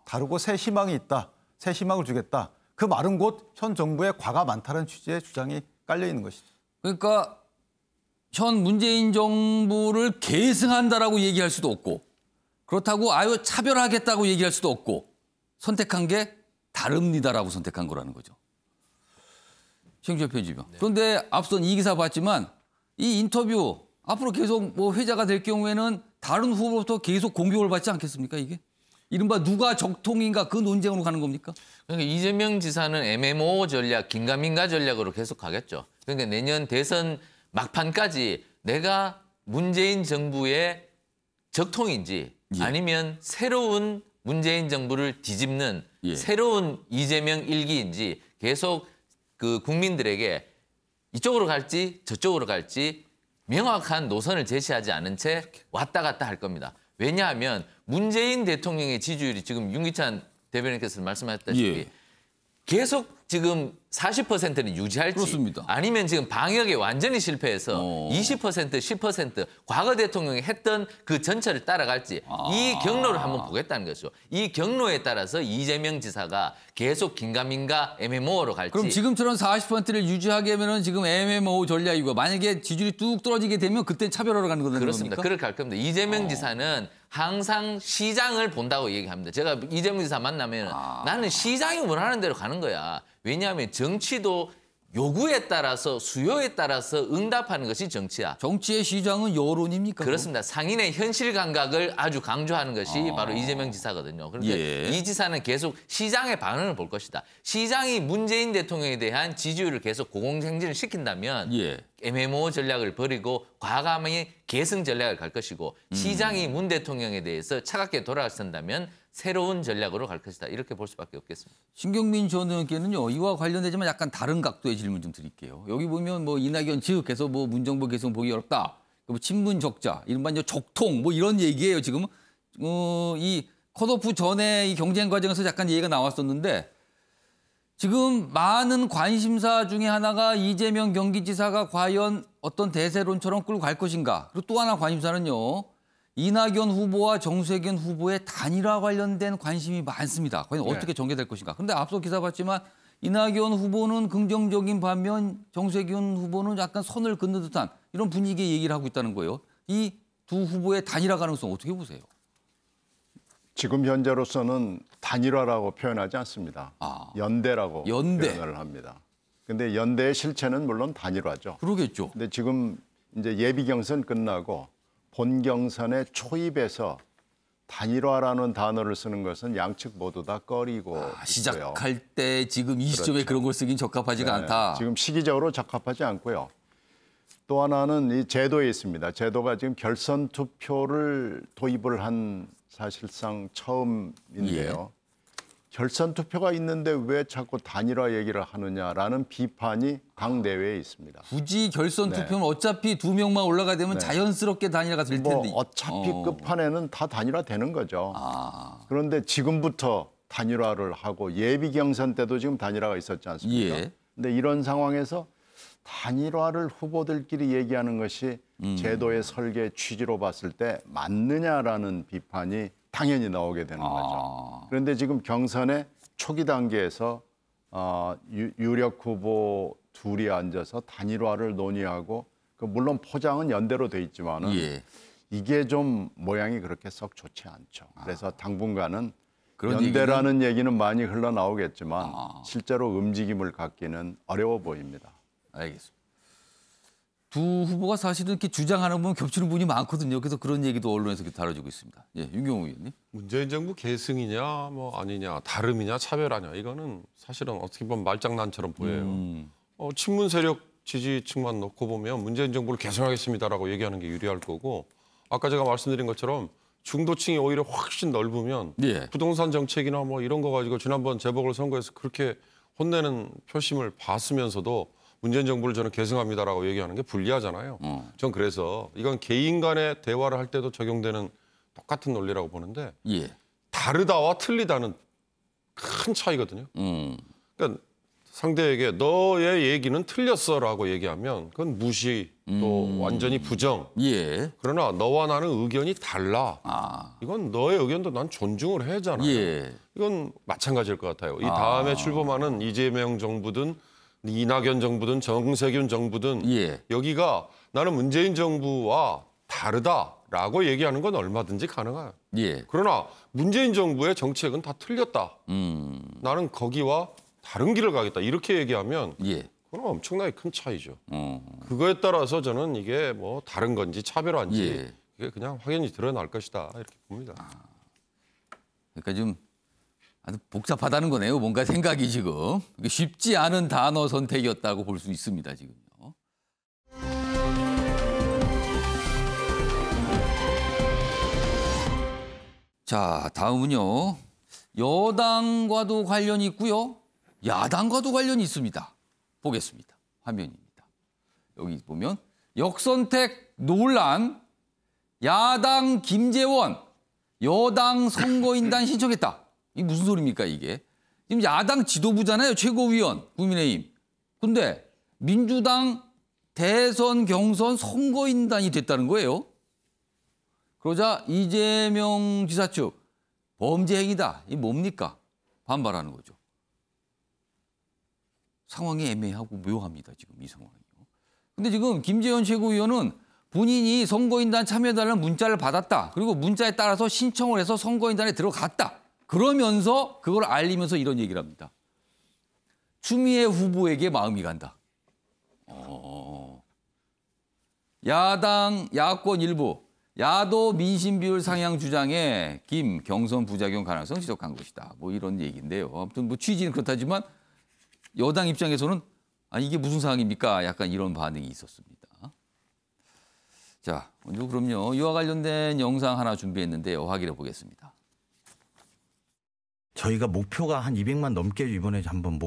S7: 다르고 새 희망이 있다. 새 희망을 주겠다. 그 말은 곧 현 정부의 과가 많다는 취지의 주장이 깔려 있는 것이죠.
S1: 그러니까 현 문재인 정부를 계승한다라고 얘기할 수도 없고 그렇다고 아유 차별하겠다고 얘기할 수도 없고 선택한 게 다릅니다라고 선택한 거라는 거죠. 최영철 편집위원. 네. 그런데 앞선 이 기사 봤지만 이 인터뷰 앞으로 계속 뭐 회자가 될 경우에는 다른 후보로부터 계속 공격을 받지 않겠습니까, 이게? 이른바 누가 적통인가 그 논쟁으로 가는 겁니까?
S4: 그러니까 이재명 지사는 MMO 전략, 긴가민가 전략으로 계속 가겠죠. 그러니까 내년 대선 막판까지 내가 문재인 정부의 적통인지 아니면 새로운 문재인 정부를 뒤집는 새로운 이재명 일기인지 계속 그 국민들에게 이쪽으로 갈지 저쪽으로 갈지 명확한 노선을 제시하지 않은 채 왔다 갔다 할 겁니다. 왜냐하면 문재인 대통령의 지지율이 지금 윤기찬 대변인께서 말씀하셨다시피 계속 지금 40%는 유지할지
S1: 그렇습니다.
S4: 아니면 지금 방역에 완전히 실패해서 20%, 10% 과거 대통령이 했던 그 전철을 따라갈지 이 경로를 한번 보겠다는 거죠. 이 경로에 따라서 이재명 지사가 계속 긴가민가 MMO로 갈지.
S1: 그럼 지금처럼 40%를 유지하게 하면은 지금 MMO 전략이고 만약에 지지율이 뚝 떨어지게 되면 그때 차별화로 가는 거는
S4: 그렇습니다.
S1: 겁니까?
S4: 그렇게 갈 겁니다. 이재명 지사는 항상 시장을 본다고 얘기합니다. 제가 이재명 지사 만나면 나는 시장이 원하는 대로 가는 거야. 왜냐하면 정치도 요구에 따라서 수요에 따라서 응답하는 것이 정치야.
S1: 정치의 시장은 여론입니까?
S4: 그렇습니다. 상인의 현실 감각을 아주 강조하는 것이 바로 이재명 지사거든요. 그런데 이 지사는 계속 시장의 반응을 볼 것이다. 시장이 문재인 대통령에 대한 지지율을 계속 고공행진을 시킨다면 MMO 전략을 버리고 과감히 계승 전략을 갈 것이고 시장이 문 대통령에 대해서 차갑게 돌아선다면 새로운 전략으로 갈 것이다. 이렇게 볼 수밖에 없겠습니다.
S1: 신경민 전 의원께는요. 이와 관련되지만 약간 다른 각도의 질문 좀 드릴게요. 여기 보면 뭐 이낙연 측에서 뭐 문정부 계승 보기 어렵다. 뭐 친문 적자, 이른바 이제 적통 뭐 이런 얘기예요. 지금 이 컷오프 전에 이 경쟁 과정에서 약간 얘기가 나왔었는데 지금 많은 관심사 중에 하나가 이재명 경기지사가 과연 어떤 대세론처럼 끌고 갈 것인가. 그리고 또 하나 관심사는요. 이낙연 후보와 정세균 후보의 단일화 관련된 관심이 많습니다. 과연 어떻게 전개될 것인가. 그런데 앞서 기사 봤지만 이낙연 후보는 긍정적인 반면 정세균 후보는 약간 선을 긋는 듯한 이런 분위기의 얘기를 하고 있다는 거예요. 이 두 후보의 단일화 가능성 어떻게 보세요?
S3: 지금 현재로서는 단일화라고 표현하지 않습니다. 연대라고 표현을 합니다. 그런데 연대의 실체는 물론 단일화죠.
S1: 그러겠죠.
S3: 근데 지금 이제 예비 경선 끝나고 본 경선에 초입에서 단일화라는 단어를 쓰는 것은 양측 모두 다 꺼리고 있고요.
S1: 시작할 때 지금 이 시점에
S3: 그렇죠.
S1: 그런 걸 쓰긴 적합하지가 않다.
S3: 지금 시기적으로 적합하지 않고요. 또 하나는 이 제도에 있습니다. 제도가 지금 결선 투표를 도입을 한 사실상 처음인데요. 결선 투표가 있는데 왜 자꾸 단일화 얘기를 하느냐라는 비판이 당 내외에 있습니다.
S1: 굳이 결선 투표는 어차피 2명만 올라가게 되면 자연스럽게 단일화가 될 텐데.
S3: 어차피 끝판에는 다 단일화 되는 거죠. 그런데 지금부터 단일화를 하고 예비 경선 때도 지금 단일화가 있었지 않습니까? 근데 이런 상황에서 단일화를 후보들끼리 얘기하는 것이 제도의 설계 취지로 봤을 때 맞느냐라는 비판이 당연히 나오게 되는 거죠. 그런데 지금 경선의 초기 단계에서 유력 후보 둘이 앉아서 단일화를 논의하고 물론 포장은 연대로 돼 있지만은 이게 좀 모양이 그렇게 썩 좋지 않죠. 그래서 당분간은 연대라는 얘기는 많이 흘러나오겠지만 실제로 움직임을 갖기는 어려워 보입니다.
S1: 알겠습니다. 두 후보가 사실은 이렇게 주장하는 부분 겹치는 부분이 많거든요. 그래서 그런 얘기도 언론에서 이렇게 다뤄지고 있습니다. 윤경호 의원님.
S6: 문재인 정부 계승이냐 뭐 아니냐 다름이냐 차별하냐 이거는 사실은 어떻게 보면 말장난처럼 보여요. 친문 세력 지지층만 놓고 보면 문재인 정부를 계승하겠습니다라고 얘기하는 게 유리할 거고 아까 제가 말씀드린 것처럼 중도층이 오히려 훨씬 넓으면 부동산 정책이나 뭐 이런 거 가지고 지난번 재보궐선거에서 그렇게 혼내는 표심을 봤으면서도 문재인 정부를 저는 계승합니다라고 얘기하는 게 불리하잖아요. 전 그래서 이건 개인 간의 대화를 할 때도 적용되는 똑같은 논리라고 보는데 다르다와 틀리다는 큰 차이거든요. 그러니까 상대에게 너의 얘기는 틀렸어라고 얘기하면 그건 무시 또 완전히 부정. 그러나 너와 나는 의견이 달라. 이건 너의 의견도 난 존중을 해야잖아요. 이건 마찬가지일 것 같아요. 이 다음에 출범하는 이재명 정부든 이낙연 정부든 정세균 정부든 여기가 나는 문재인 정부와 다르다라고 얘기하는 건 얼마든지 가능해요. 그러나 문재인 정부의 정책은 다 틀렸다. 나는 거기와 다른 길을 가겠다. 이렇게 얘기하면 그건 엄청나게 큰 차이죠. 그거에 따라서 저는 이게 뭐 다른 건지 차별화인지 이게 그냥 확연히 드러날 것이다. 이렇게 봅니다.
S1: 그러니까 좀 아주 복잡하다는 거네요. 뭔가 생각이 지금. 쉽지 않은 단어 선택이었다고 볼 수 있습니다. 지금요. 자, 다음은요. 여당과도 관련이 있고요. 야당과도 관련이 있습니다. 보겠습니다. 화면입니다. 여기 보면 역선택 논란, 야당 김재원, 여당 선거인단 신청했다. 이게 무슨 소리입니까 이게? 지금 야당 지도부잖아요. 최고위원 국민의힘. 근데 민주당 대선 경선 선거인단이 됐다는 거예요. 그러자 이재명 지사 측 범죄 행위다. 이게 뭡니까? 반발하는 거죠. 상황이 애매하고 묘합니다. 지금 이 상황이요. 근데 지금 김재원 최고위원은 본인이 선거인단 참여해달라는 문자를 받았다. 그리고 문자에 따라서 신청을 해서 선거인단에 들어갔다. 그러면서 그걸 알리면서 이런 얘기를 합니다. 추미애 후보에게 마음이 간다. 야권 일부, 야도 민심 비율 상향 주장에 김 경선 부작용 가능성 지적한 것이다. 뭐 이런 얘기인데요. 아무튼 뭐 취지는 그렇다지만 여당 입장에서는 이게 무슨 상황입니까? 약간 이런 반응이 있었습니다. 자, 먼저 그럼요. 이와 관련된 영상 하나 준비했는데요. 확인해 보겠습니다.
S8: 저희가 목표가 한 200만 넘게 이번에 한번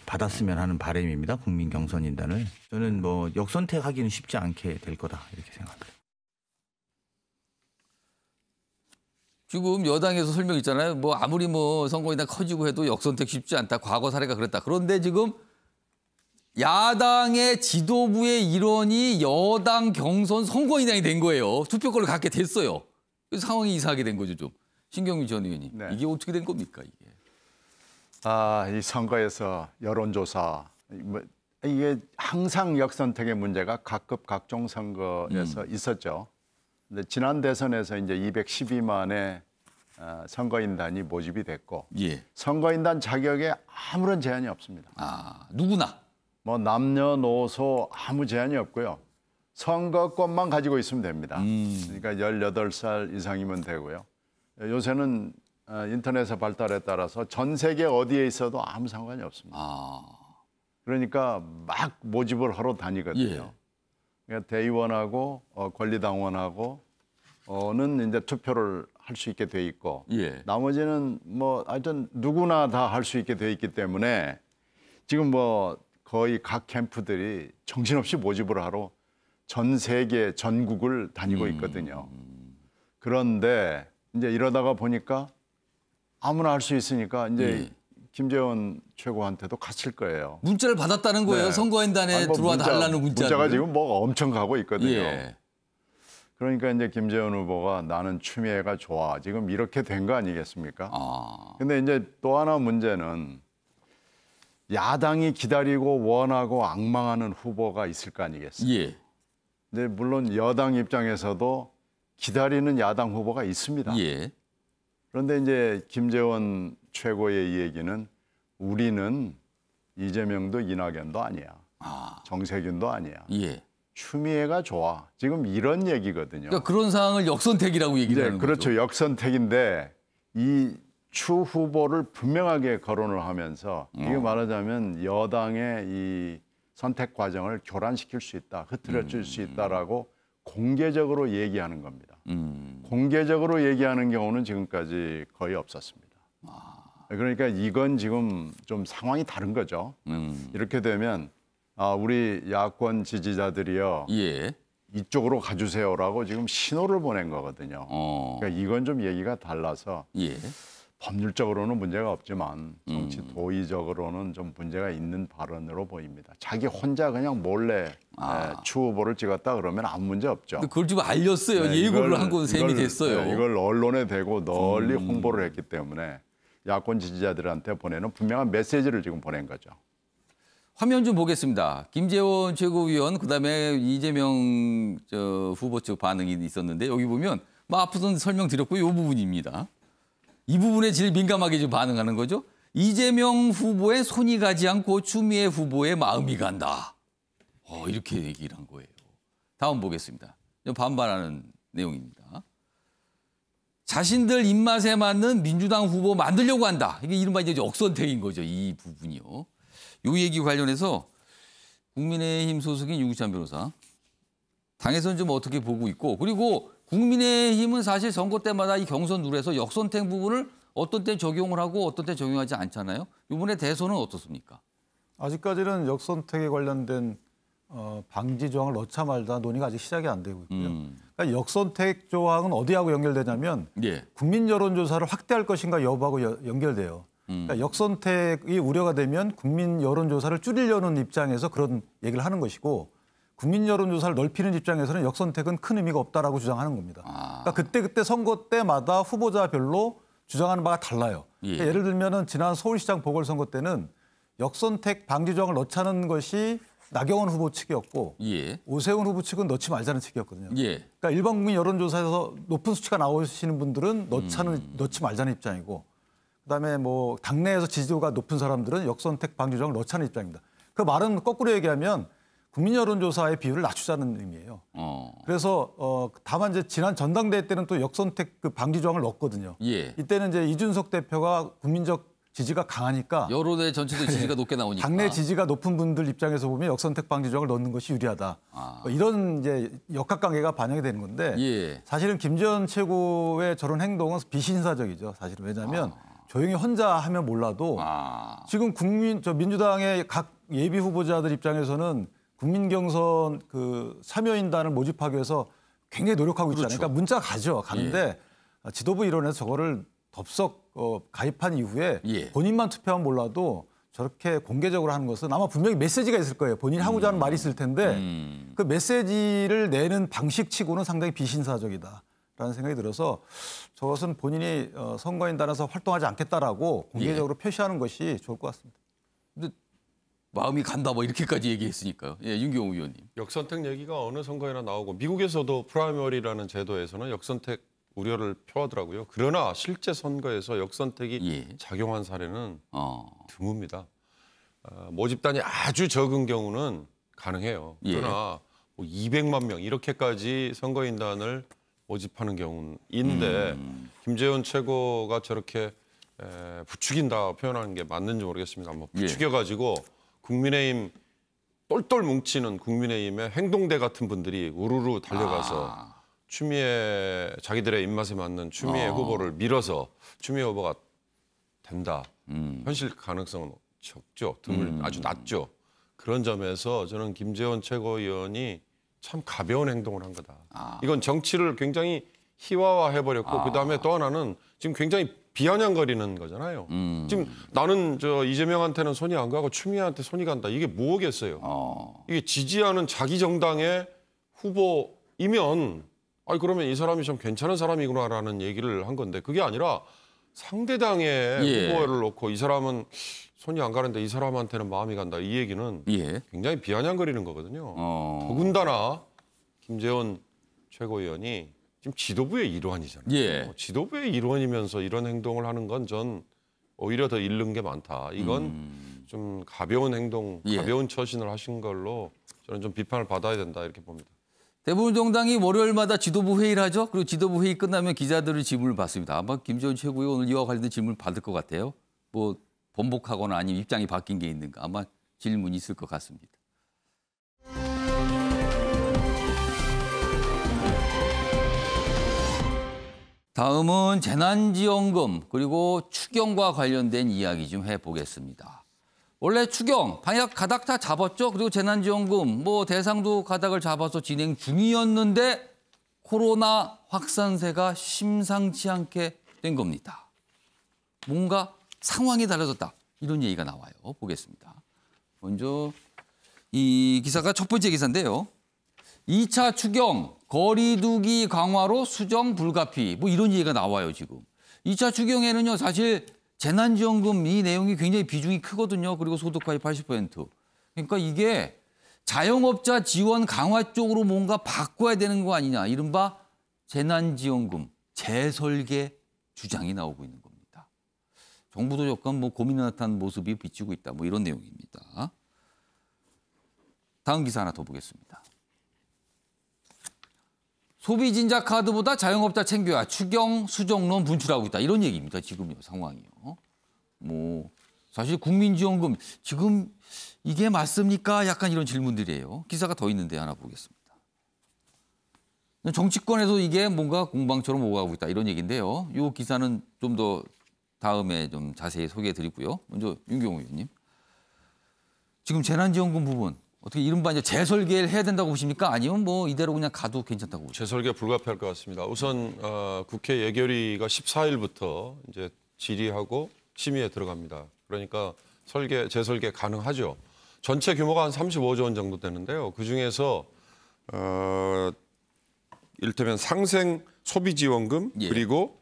S8: 받았으면 하는 바람입니다. 국민 경선인단을. 저는 뭐 역선택하기는 쉽지 않게 될 거다 이렇게 생각합니다.
S1: 지금 여당에서 설명 있잖아요. 뭐 아무리 뭐 선거인단 커지고 해도 역선택 쉽지 않다. 과거 사례가 그랬다. 그런데 지금 야당의 지도부의 일원이 여당 경선 선거인단이 된 거예요. 투표권을 갖게 됐어요. 그래서 상황이 이상하게 된 거죠, 좀. 신경민 전 의원님,
S3: 네.
S1: 이게 어떻게 된 겁니까, 이게?
S3: 이 선거에서 여론조사, 이게 항상 역선택의 문제가 각급 각종 선거에서 있었죠. 근데 지난 대선에서 이제 212만의 선거인단이 모집이 됐고,
S1: 예.
S3: 선거인단 자격에 아무런 제한이 없습니다.
S1: 누구나.
S3: 뭐 남녀노소 아무 제한이 없고요. 선거권만 가지고 있으면 됩니다. 그러니까 18살 이상이면 되고요. 요새는 인터넷의 발달에 따라서 전 세계 어디에 있어도 아무 상관이 없습니다. 그러니까 막 모집을 하러 다니거든요.
S1: 예.
S3: 그러니까 대의원하고 권리당원하고는 이제 투표를 할 수 있게 돼 있고,
S1: 예.
S3: 나머지는 뭐 하여튼 누구나 다 할 수 있게 돼 있기 때문에 지금 뭐 거의 각 캠프들이 정신없이 모집을 하러 전 세계 전국을 다니고 있거든요. 그런데 이제 이러다가 보니까 아무나 할 수 있으니까 이제 김재원 최고한테도 갇힐 거예요.
S1: 문자를 받았다는 거예요.
S3: 네.
S1: 선거인단에 들어와 달라는
S3: 문자가 지금 뭐 엄청 가고 있거든요.
S1: 예.
S3: 그러니까 이제 김재원 후보가 나는 추미애가 좋아. 지금 이렇게 된 거 아니겠습니까? 근데 이제 또 하나 문제는 야당이 기다리고 원하고 앙망하는 후보가 있을 거 아니겠습니까?
S1: 예.
S3: 근데 물론 여당 입장에서도 기다리는 야당 후보가 있습니다.
S1: 예.
S3: 그런데 이제 김재원 최고의 이 얘기는 우리는 이재명도 이낙연도 아니야. 정세균도 아니야.
S1: 예.
S3: 추미애가 좋아. 지금 이런 얘기거든요.
S1: 그러니까 그런 상황을 역선택이라고 얘기를 하는 거죠.
S3: 그렇죠. 역선택인데 이 추 후보를 분명하게 거론을 하면서 이게 말하자면 여당의 이 선택 과정을 교란시킬 수 있다, 흐트러질 수 있다라고 공개적으로 얘기하는 겁니다. 공개적으로 얘기하는 경우는 지금까지 거의 없었습니다. 그러니까 이건 지금 좀 상황이 다른 거죠. 이렇게 되면 우리 야권 지지자들이요.
S1: 예.
S3: 이쪽으로 가주세요라고 지금 신호를 보낸 거거든요. 그러니까 이건 좀 얘기가 달라서
S1: 예.
S3: 법률적으로는 문제가 없지만 정치 도의적으로는 좀 문제가 있는 발언으로 보입니다. 자기 혼자 그냥 몰래 추 후보를 찍었다 그러면 아무 문제 없죠.
S1: 근데 그걸 지금 알렸어요.
S3: 네,
S1: 예고를 한 건 셈이 됐어요.
S3: 이걸 언론에 대고 널리 홍보를 했기 때문에 야권 지지자들한테 보내는 분명한 메시지를 지금 보낸 거죠.
S1: 화면 좀 보겠습니다. 김재원 최고위원 그다음에 이재명 후보 측 반응이 있었는데 여기 보면 뭐 앞서서 설명드렸고 이 부분입니다. 이 부분에 제일 민감하게 지금 반응하는 거죠. 이재명 후보의 손이 가지 않고 추미애 후보의 마음이 간다. 이렇게 얘기를 한 거예요. 다음 보겠습니다. 반발하는 내용입니다. 자신들 입맛에 맞는 민주당 후보 만들려고 한다. 이게 이른바 이제 역선택인 거죠. 이 부분이요. 이 얘기 관련해서 국민의힘 소속인 유기찬 변호사. 당에서는 좀 어떻게 보고 있고 그리고 국민의힘은 사실 선거 때마다 이 경선 룰에서 역선택 부분을 어떤 때 적용을 하고 어떤 때 적용하지 않잖아요. 이번에 대선은 어떻습니까?
S7: 아직까지는 역선택에 관련된 방지 조항을 넣자 말자 논의가 아직 시작이 안 되고 있고요. 그러니까 역선택 조항은 어디하고 연결되냐면
S1: 예.
S7: 국민 여론조사를 확대할 것인가 여부하고 연결돼요. 그러니까 역선택이 우려가 되면 국민 여론조사를 줄이려는 입장에서 그런 얘기를 하는 것이고 국민 여론조사를 넓히는 입장에서는 역선택은 큰 의미가 없다라고 주장하는 겁니다. 그러니까 그때 선거 때마다 후보자별로 주장하는 바가 달라요. 그러니까 예를 들면은 지난 서울시장 보궐선거 때는 역선택 방지 조항을 넣자는 것이 나경원 후보 측이었고 오세훈 후보 측은 넣지 말자는 측이었거든요. 그러니까 일반 국민 여론조사에서 높은 수치가 나오시는 분들은 넣지 말자는 입장이고 그다음에 뭐 당내에서 지지도가 높은 사람들은 역선택 방지 조항을 넣자는 입장입니다. 그 말은 거꾸로 얘기하면 국민 여론조사의 비율을 낮추자는 의미예요. 그래서 다만 이제 지난 전당대회 때는 또 역선택 그 방지 조항을 넣었거든요. 이때는 이제 이준석 대표가 국민적 지지가 강하니까
S1: 여론의 전체적 지지가 높게 나오니까
S7: 당내 지지가 높은 분들 입장에서 보면 역선택 방지 조항을 넣는 것이 유리하다. 이런 이제 역학관계가 반영이 되는 건데 사실은 김재원 최고의 저런 행동은 비신사적이죠. 사실은 왜냐하면 조용히 혼자 하면 몰라도 지금 민주당의 각 예비 후보자들 입장에서는 국민 경선 그 참여인단을 모집하기 위해서 굉장히 노력하고 있잖아요. 그러니까 문자 가는데 지도부 일원에서 저거를 덥석 가입한 이후에 본인만 투표하면 몰라도 저렇게 공개적으로 하는 것은 아마 분명히 메시지가 있을 거예요. 본인이 하고자 하는 말이 있을 텐데 그 메시지를 내는 방식치고는 상당히 비신사적이다라는 생각이 들어서 저것은 본인이 선거인단에서 활동하지 않겠다라고 공개적으로 표시하는 것이 좋을 것 같습니다.
S1: 근데 마음이 간다 뭐 이렇게까지 얘기했으니까요. 윤경호 의원님.
S6: 역선택 얘기가 어느 선거에나 나오고 미국에서도 프라이머리라는 제도에서는 역선택 우려를 표하더라고요. 그러나 실제 선거에서 역선택이 작용한 사례는 드뭅니다. 모집단이 아주 적은 경우는 가능해요. 그러나 뭐 200만 명 이렇게까지 선거인단을 모집하는 경우인데 김재원 최고가 저렇게 부추긴다 표현하는 게 맞는지 모르겠습니다. 뭐 부추겨가지고 국민의힘 똘똘 뭉치는 국민의힘의 행동대 같은 분들이 우르르 달려가서 추미애 자기들의 입맛에 맞는 추미애 후보를 밀어서 추미애 후보가 된다. 현실 가능성은 적죠. 아주 낮죠. 그런 점에서 저는 김재원 최고위원이 참 가벼운 행동을 한 거다. 이건 정치를 굉장히 희화화해버렸고 그다음에 또 하나는 지금 굉장히 비아냥거리는 거잖아요. 지금 나는 이재명한테는 손이 안 가고 추미애한테 손이 간다. 이게 뭐겠어요? 이게 지지하는 자기 정당의 후보이면 그러면 이 사람이 좀 괜찮은 사람이구나라는 얘기를 한 건데 그게 아니라 상대당의 후보를 놓고 이 사람은 손이 안 가는데 이 사람한테는 마음이 간다. 이 얘기는 굉장히 비아냥거리는 거거든요. 더군다나 김재원 최고위원이 지금 지도부의 일원이잖아요. 지도부의 일원이면서 이런 행동을 하는 건 전 오히려 더 잃는 게 많다. 이건 좀 가벼운 행동, 가벼운 처신을 하신 걸로 저는 좀 비판을 받아야 된다 이렇게 봅니다.
S1: 대부분 정당이 월요일마다 지도부 회의를 하죠. 그리고 지도부 회의 끝나면 기자들의 질문을 받습니다. 아마 김재원 최고위원 오늘 이와 관련된 질문을 받을 것 같아요. 뭐 번복하거나 아니면 입장이 바뀐 게 있는가. 아마 질문이 있을 것 같습니다. 다음은 재난지원금 그리고 추경과 관련된 이야기 좀 해보겠습니다. 원래 추경 방역 가닥 다 잡았죠. 그리고 재난지원금 뭐 대상도 가닥을 잡아서 진행 중이었는데 코로나 확산세가 심상치 않게 된 겁니다. 뭔가 상황이 달라졌다. 이런 얘기가 나와요. 보겠습니다. 먼저 이 기사가 첫 번째 기사인데요. 2차 추경 거리두기 강화로 수정 불가피 뭐 이런 얘기가 나와요. 지금 2차 추경에는요. 사실 재난지원금 이 내용이 굉장히 비중이 크거든요. 그리고 소득과의 80%. 그러니까 이게 자영업자 지원 강화 쪽으로 뭔가 바꿔야 되는 거 아니냐. 이른바 재난지원금 재설계 주장이 나오고 있는 겁니다. 정부도 약간 뭐 고민을 나타난 모습이 비치고 있다. 뭐 이런 내용입니다. 다음 기사 하나 더 보겠습니다. 소비진자 카드보다 자영업자 챙겨야 추경 수정론 분출하고 있다. 이런 얘기입니다. 지금요 상황이요. 뭐 사실 국민지원금 지금 이게 맞습니까? 약간 이런 질문들이에요. 기사가 더 있는데 하나 보겠습니다. 정치권에서 이게 뭔가 공방처럼 오가고 있다. 이런 얘기인데요. 이 기사는 좀 더 다음에 좀 자세히 소개해드리고요. 먼저 윤경호 의원님. 지금 재난지원금 부분. 어떻게 이른바 이제 재설계를 해야 된다고 보십니까? 아니면 뭐 이대로 그냥 가도 괜찮다고 보십니까?
S6: 재설계 불가피할 것 같습니다. 우선 국회 예결위가 14일부터 이제 질의하고 심의에 들어갑니다. 그러니까 재설계 가능하죠. 전체 규모가 한 35조 원 정도 되는데요. 그중에서 이를테면 상생 소비지원금
S1: 예.
S6: 그리고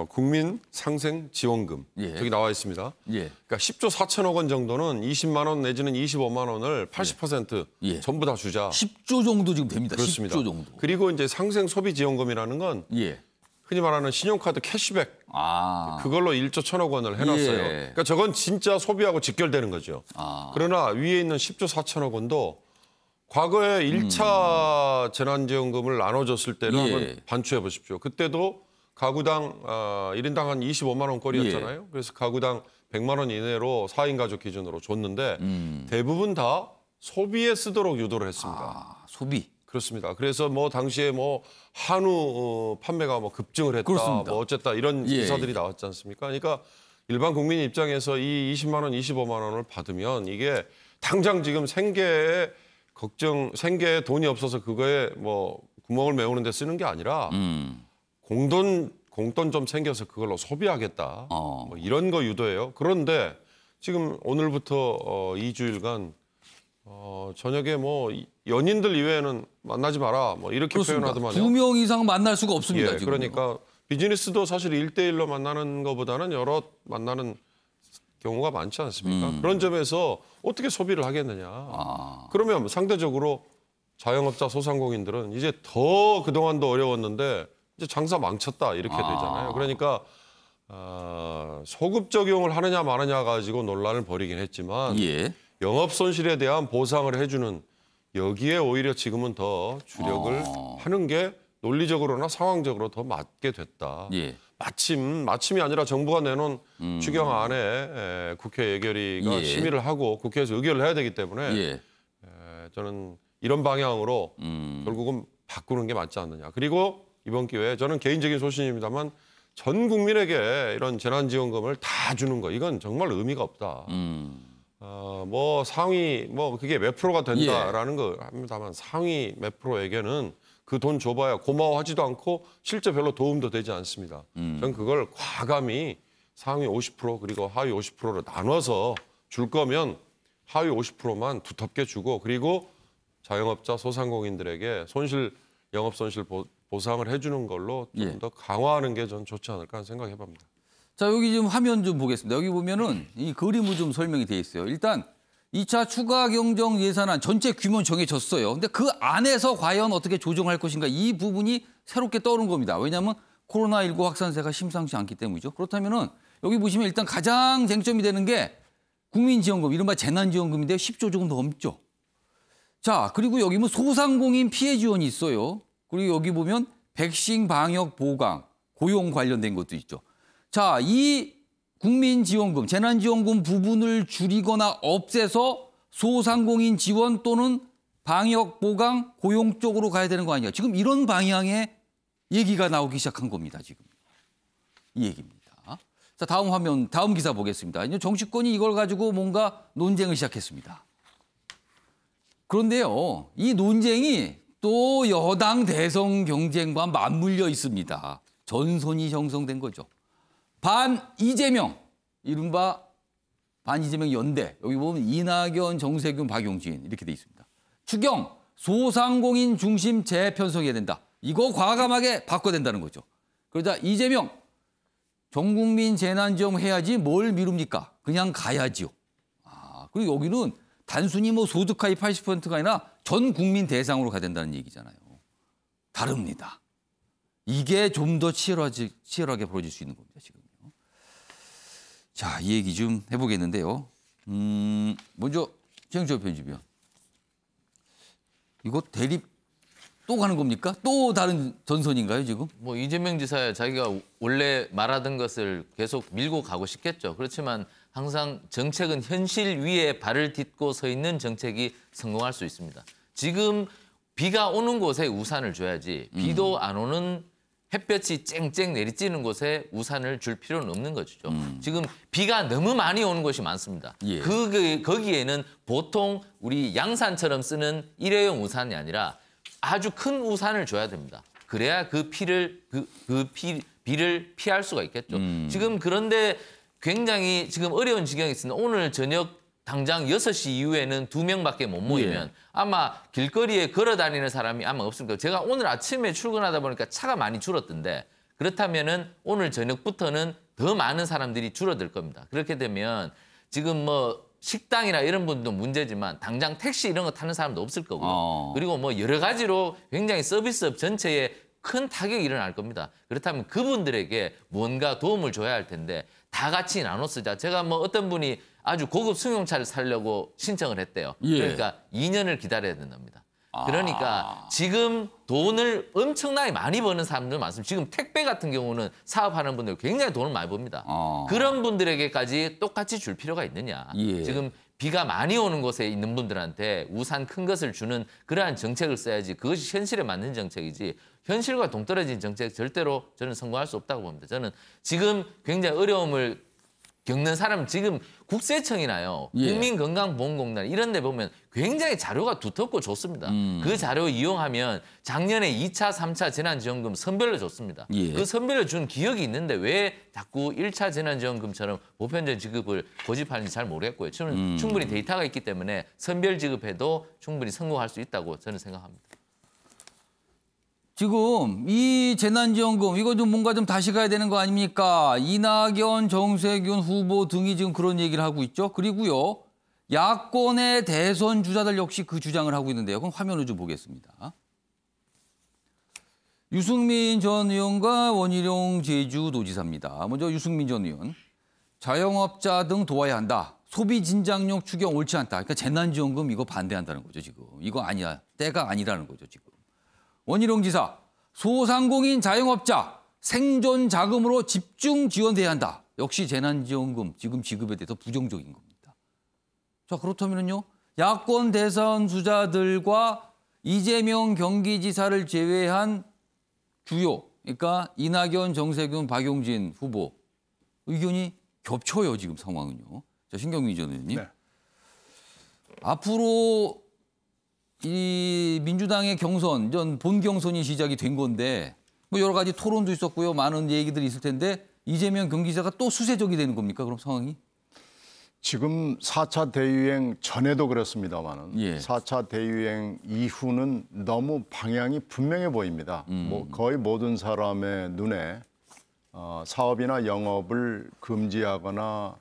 S6: 국민 상생 지원금
S1: 예.
S6: 여기 나와 있습니다.
S1: 예.
S6: 그러니까 10조 4천억 원 정도는 20만 원 내지는 25만 원을 80%
S1: 예.
S6: 전부 다 주자.
S1: 10조 정도 지금 됩니다.
S6: 그렇습니다.
S1: 10조 정도.
S6: 그리고 이제 상생 소비 지원금이라는 건
S1: 예.
S6: 흔히 말하는 신용카드 캐시백
S1: 아.
S6: 그걸로 1조 1천억 원을 해놨어요.
S1: 예.
S6: 그러니까 저건 진짜 소비하고 직결되는 거죠.
S1: 아.
S6: 그러나 위에 있는 10조 4천억 원도 과거에 1차 재난지원금을 나눠줬을 때를
S1: 예.
S6: 한번 반추해 보십시오. 그때도 가구당 1인당 한 25만 원꼴이었잖아요. 그래서 가구당 100만 원 이내로 4인 가족 기준으로 줬는데 대부분 다 소비에 쓰도록 유도를 했습니다.
S1: 아, 소비.
S6: 그렇습니다. 그래서 뭐 당시에 뭐 한우 판매가 뭐 급증을 했다,
S1: 그렇습니다.
S6: 뭐 어쨌다 이런
S1: 예.
S6: 기사들이 나왔지 않습니까? 그러니까 일반 국민 입장에서 이 20만 원, 25만 원을 받으면 이게 당장 지금 생계에 돈이 없어서 그거에 뭐 구멍을 메우는 데 쓰는 게 아니라 공돈 좀 생겨서 그걸로 소비하겠다. 뭐 이런 거 유도해요. 그런데 지금 오늘부터 2주일간 저녁에 뭐 연인들 이외에는 만나지 마라. 뭐 이렇게
S1: 그렇습니다.
S6: 표현하더만요.
S1: 2명 이상 만날 수가 없습니다.
S6: 예,
S1: 지금.
S6: 그러니까 비즈니스도 사실 1대1로 만나는 것보다는 여러 만나는 경우가 많지 않습니까? 그런 점에서 어떻게 소비를 하겠느냐. 그러면 상대적으로 자영업자 소상공인들은 이제 더 그동안도 어려웠는데 이제 장사 망쳤다 이렇게 되잖아요. 그러니까 소급 적용을 하느냐 마느냐 가지고 논란을 벌이긴 했지만
S1: 예.
S6: 영업 손실에 대한 보상을 해주는 여기에 오히려 지금은 더 주력을 하는 게 논리적으로나 상황적으로 더 맞게 됐다.
S1: 예.
S6: 마침이 아니라 정부가 내놓은 추경안에 국회 예결위가
S1: 예.
S6: 심의를 하고 국회에서 의결을 해야 되기 때문에
S1: 예.
S6: 저는 이런 방향으로 결국은 바꾸는 게 맞지 않느냐. 그리고 이번 기회에 저는 개인적인 소신입니다만 전 국민에게 이런 재난지원금을 다 주는 거 이건 정말 의미가 없다. 뭐 상위 뭐 그게 몇 프로가 된다라는 거 합니다만 상위 몇 프로에게는 그 돈 줘봐야 고마워하지도 않고 실제 별로 도움도 되지 않습니다. 저는 그걸 과감히 상위 50% 그리고 하위 50%로 나눠서 줄 거면 하위 50%만 두텁게 주고 그리고 자영업자 소상공인들에게 영업 손실 보상을 해주는 걸로 좀 더 강화하는 게 전 좋지 않을까 하는 생각해 봅니다.
S1: 자, 여기 지금 화면 좀 보겠습니다. 여기 보면은 이 그림으로 좀 설명이 돼 있어요. 일단 2차 추가 경정 예산안 전체 규모는 정해졌어요. 근데 그 안에서 과연 어떻게 조정할 것인가 이 부분이 새롭게 떠오른 겁니다. 왜냐하면 코로나19 확산세가 심상치 않기 때문이죠. 그렇다면은 여기 보시면 일단 가장 쟁점이 되는 게 국민지원금, 이른바 재난지원금인데 10조 조금 넘죠. 자, 그리고 여기 보면 소상공인 피해 지원이 있어요. 그리고 여기 보면 백신 방역 보강, 고용 관련된 것도 있죠. 자, 이 국민지원금, 재난지원금 부분을 줄이거나 없애서 소상공인 지원 또는 방역 보강, 고용 쪽으로 가야 되는 거 아니야. 지금 이런 방향의 얘기가 나오기 시작한 겁니다. 지금 이 얘기입니다. 자, 다음 기사 보겠습니다. 이제 정치권이 이걸 가지고 뭔가 논쟁을 시작했습니다. 그런데요, 이 논쟁이 또 여당 대선 경쟁과 맞물려 있습니다. 전선이 형성된 거죠. 반 이재명, 이른바 반 이재명 연대. 여기 보면 이낙연, 정세균, 박용진 이렇게 돼 있습니다. 추경, 소상공인 중심 재편성해야 된다. 이거 과감하게 바꿔야 된다는 거죠. 그러자 이재명, 전국민 재난지원금 해야지 뭘 미룹니까? 그냥 가야지요. 그리고 여기는 단순히 뭐 소득 하위 80%가 아니라 전 국민 대상으로 가야 된다는 얘기잖아요. 다릅니다. 이게 좀 더 치열하게 벌어질 수 있는 겁니다, 지금요. 자, 이 얘기 좀 해보겠는데요. 먼저 최영철 편집위원. 이거 대립 또 가는 겁니까? 또 다른 전선인가요, 지금?
S4: 뭐 이재명 지사야 자기가 원래 말하던 것을 계속 밀고 가고 싶겠죠. 그렇지만 항상 정책은 현실 위에 발을 딛고 서 있는 정책이 성공할 수 있습니다. 지금 비가 오는 곳에 우산을 줘야지 비도 안 오는 햇볕이 쨍쨍 내리쬐는 곳에 우산을 줄 필요는 없는 거죠. 지금 비가 너무 많이 오는 곳이 많습니다.
S1: 예.
S4: 거기에는 보통 우리 양산처럼 쓰는 일회용 우산이 아니라 아주 큰 우산을 줘야 됩니다. 그래야 비를 피할 수가 있겠죠. 지금 그런데 굉장히 지금 어려운 지경에 있습니다. 오늘 저녁 당장 6시 이후에는 2명밖에 못 모이면 아마 길거리에 걸어 다니는 사람이 아마 없을 거예요. 제가 오늘 아침에 출근하다 보니까 차가 많이 줄었던데 그렇다면은 오늘 저녁부터는 더 많은 사람들이 줄어들 겁니다. 그렇게 되면 지금 뭐 식당이나 이런 분도 문제지만 당장 택시 이런 거 타는 사람도 없을 거고요. 그리고 뭐 여러 가지로 굉장히 서비스업 전체에 큰 타격이 일어날 겁니다. 그렇다면 그분들에게 뭔가 도움을 줘야 할 텐데 다 같이 나눠 쓰자. 제가 뭐 어떤 분이 아주 고급 승용차를 사려고 신청을 했대요. 그러니까 2년을 기다려야 된답니다. 그러니까 지금 돈을 엄청나게 많이 버는 사람들 많습니다. 지금 택배 같은 경우는 사업하는 분들 굉장히 돈을 많이 법니다. 그런 분들에게까지 똑같이 줄 필요가 있느냐. 지금 비가 많이 오는 곳에 있는 분들한테 우산 큰 것을 주는 그러한 정책을 써야지 그것이 현실에 맞는 정책이지 현실과 동떨어진 정책 절대로 저는 성공할 수 없다고 봅니다. 저는 지금 굉장히 어려움을 겪는 사람 지금 국세청이나요. 국민건강보험공단 이런 데 보면 굉장히 자료가 두텁고 좋습니다. 그 자료 이용하면 작년에 2차, 3차 재난지원금 선별로 줬습니다. 그 선별로 준 기억이 있는데 왜 자꾸 1차 재난지원금처럼 보편적 지급을 고집하는지 잘 모르겠고요. 저는 충분히 데이터가 있기 때문에 선별 지급해도 충분히 성공할 수 있다고 저는 생각합니다.
S1: 지금 이 재난지원금 이거 좀 뭔가 좀 다시 가야 되는 거 아닙니까? 이낙연, 정세균 후보 등이 지금 그런 얘기를 하고 있죠. 그리고요. 야권의 대선 주자들 역시 그 주장을 하고 있는데요. 그럼 화면을 좀 보겠습니다. 유승민 전 의원과 원희룡 제주도지사입니다. 먼저 유승민 전 의원. 자영업자 등 도와야 한다. 소비 진작력 추경 옳지 않다. 그러니까 재난지원금 이거 반대한다는 거죠, 지금. 이거 아니야. 때가 아니라는 거죠, 지금. 원희룡 지사, 소상공인 자영업자 생존 자금으로 집중 지원돼야 한다. 역시 재난지원금 지금 지급에 대해서 부정적인 겁니다. 자, 그렇다면요. 야권 대선 주자들과 이재명 경기지사를 제외한 주요, 그러니까 이낙연, 정세균, 박용진 후보 의견이 겹쳐요, 지금 상황은요. 자, 신경민 전 의원님.
S5: 네.
S1: 앞으로 이 민주당의 경선, 본 경선이 시작이 된 건데 뭐 여러 가지 토론도 있었고요. 많은 얘기들이 있을 텐데 이재명 경기지사가 또 수세적이 되는 겁니까? 그럼 상황이?
S3: 지금 4차 대유행 전에도 그렇습니다만은 4차 대유행 이후는 너무 방향이 분명해 보입니다. 뭐 거의 모든 사람의 눈에 사업이나 영업을 금지하거나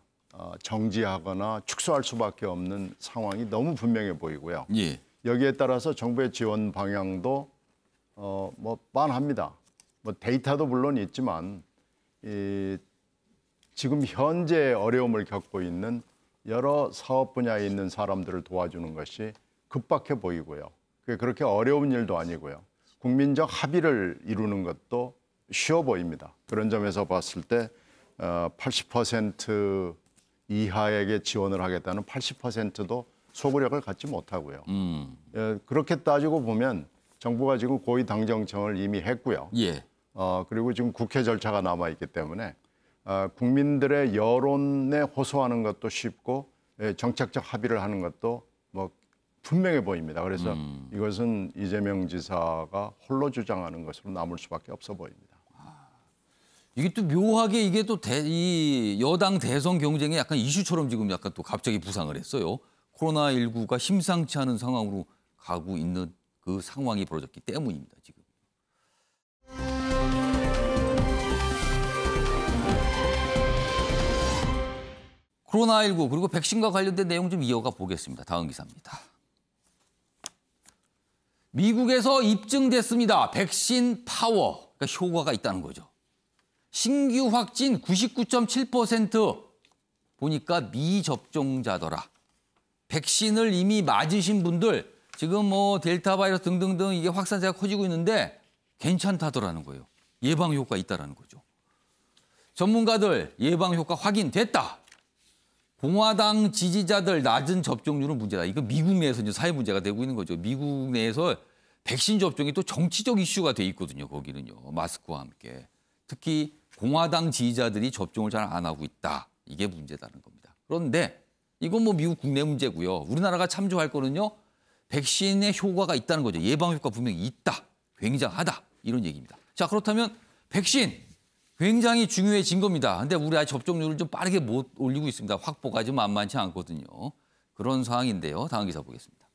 S3: 정지하거나 축소할 수밖에 없는 상황이 너무 분명해 보이고요. 여기에 따라서 정부의 지원 방향도 뭐 빤합니다. 뭐 데이터도 물론 있지만 지금 현재 어려움을 겪고 있는 여러 사업 분야에 있는 사람들을 도와주는 것이 급박해 보이고요. 그렇게 어려운 일도 아니고요. 국민적 합의를 이루는 것도 쉬워 보입니다. 그런 점에서 봤을 때 80% 이하에게 지원을 하겠다는 80%도 소구력을 갖지 못하고요. 그렇게 따지고 보면 정부가 지금 고위 당정청을 이미 했고요. 그리고 지금 국회 절차가 남아있기 때문에 국민들의 여론에 호소하는 것도 쉽고 정책적 합의를 하는 것도 뭐 분명해 보입니다. 그래서 이것은 이재명 지사가 홀로 주장하는 것으로 남을 수밖에 없어 보입니다.
S1: 이게 또 묘하게 이게 또 이 여당 대선 경쟁에 약간 이슈처럼 지금 약간 또 갑자기 부상을 했어요. 코로나19가 심상치 않은 상황으로 가고 있는 그 상황이 벌어졌기 때문입니다, 지금. 코로나19 그리고 백신과 관련된 내용 좀 이어가 보겠습니다. 다음 기사입니다. 미국에서 입증됐습니다. 백신 파워, 그러니까 효과가 있다는 거죠. 신규 확진 99.7% 보니까 미접종자더라. 백신을 이미 맞으신 분들 지금 뭐 델타 바이러스 등등등 이게 확산세가 커지고 있는데 괜찮다더라는 거예요. 예방 효과 있다라는 거죠. 전문가들 예방 효과 확인됐다. 공화당 지지자들 낮은 접종률은 문제다. 이거 미국 내에서 이제 사회 문제가 되고 있는 거죠. 미국 내에서 백신 접종이 또 정치적 이슈가 돼 있거든요. 거기는요. 마스크와 함께. 특히 공화당 지지자들이 접종을 잘 안 하고 있다. 이게 문제다는 겁니다. 그런데 이건 뭐 미국 국내 문제고요. 우리나라가 참조할 거는요. 백신의 효과가 있다는 거죠. 예방 효과 분명히 있다. 굉장하다. 이런 얘기입니다. 자, 그렇다면 백신 굉장히 중요해진 겁니다. 근데 우리 아직 접종률을 좀 빠르게 못 올리고 있습니다. 확보가 좀 만만치 않거든요. 그런 상황인데요. 다음 기사 보겠습니다.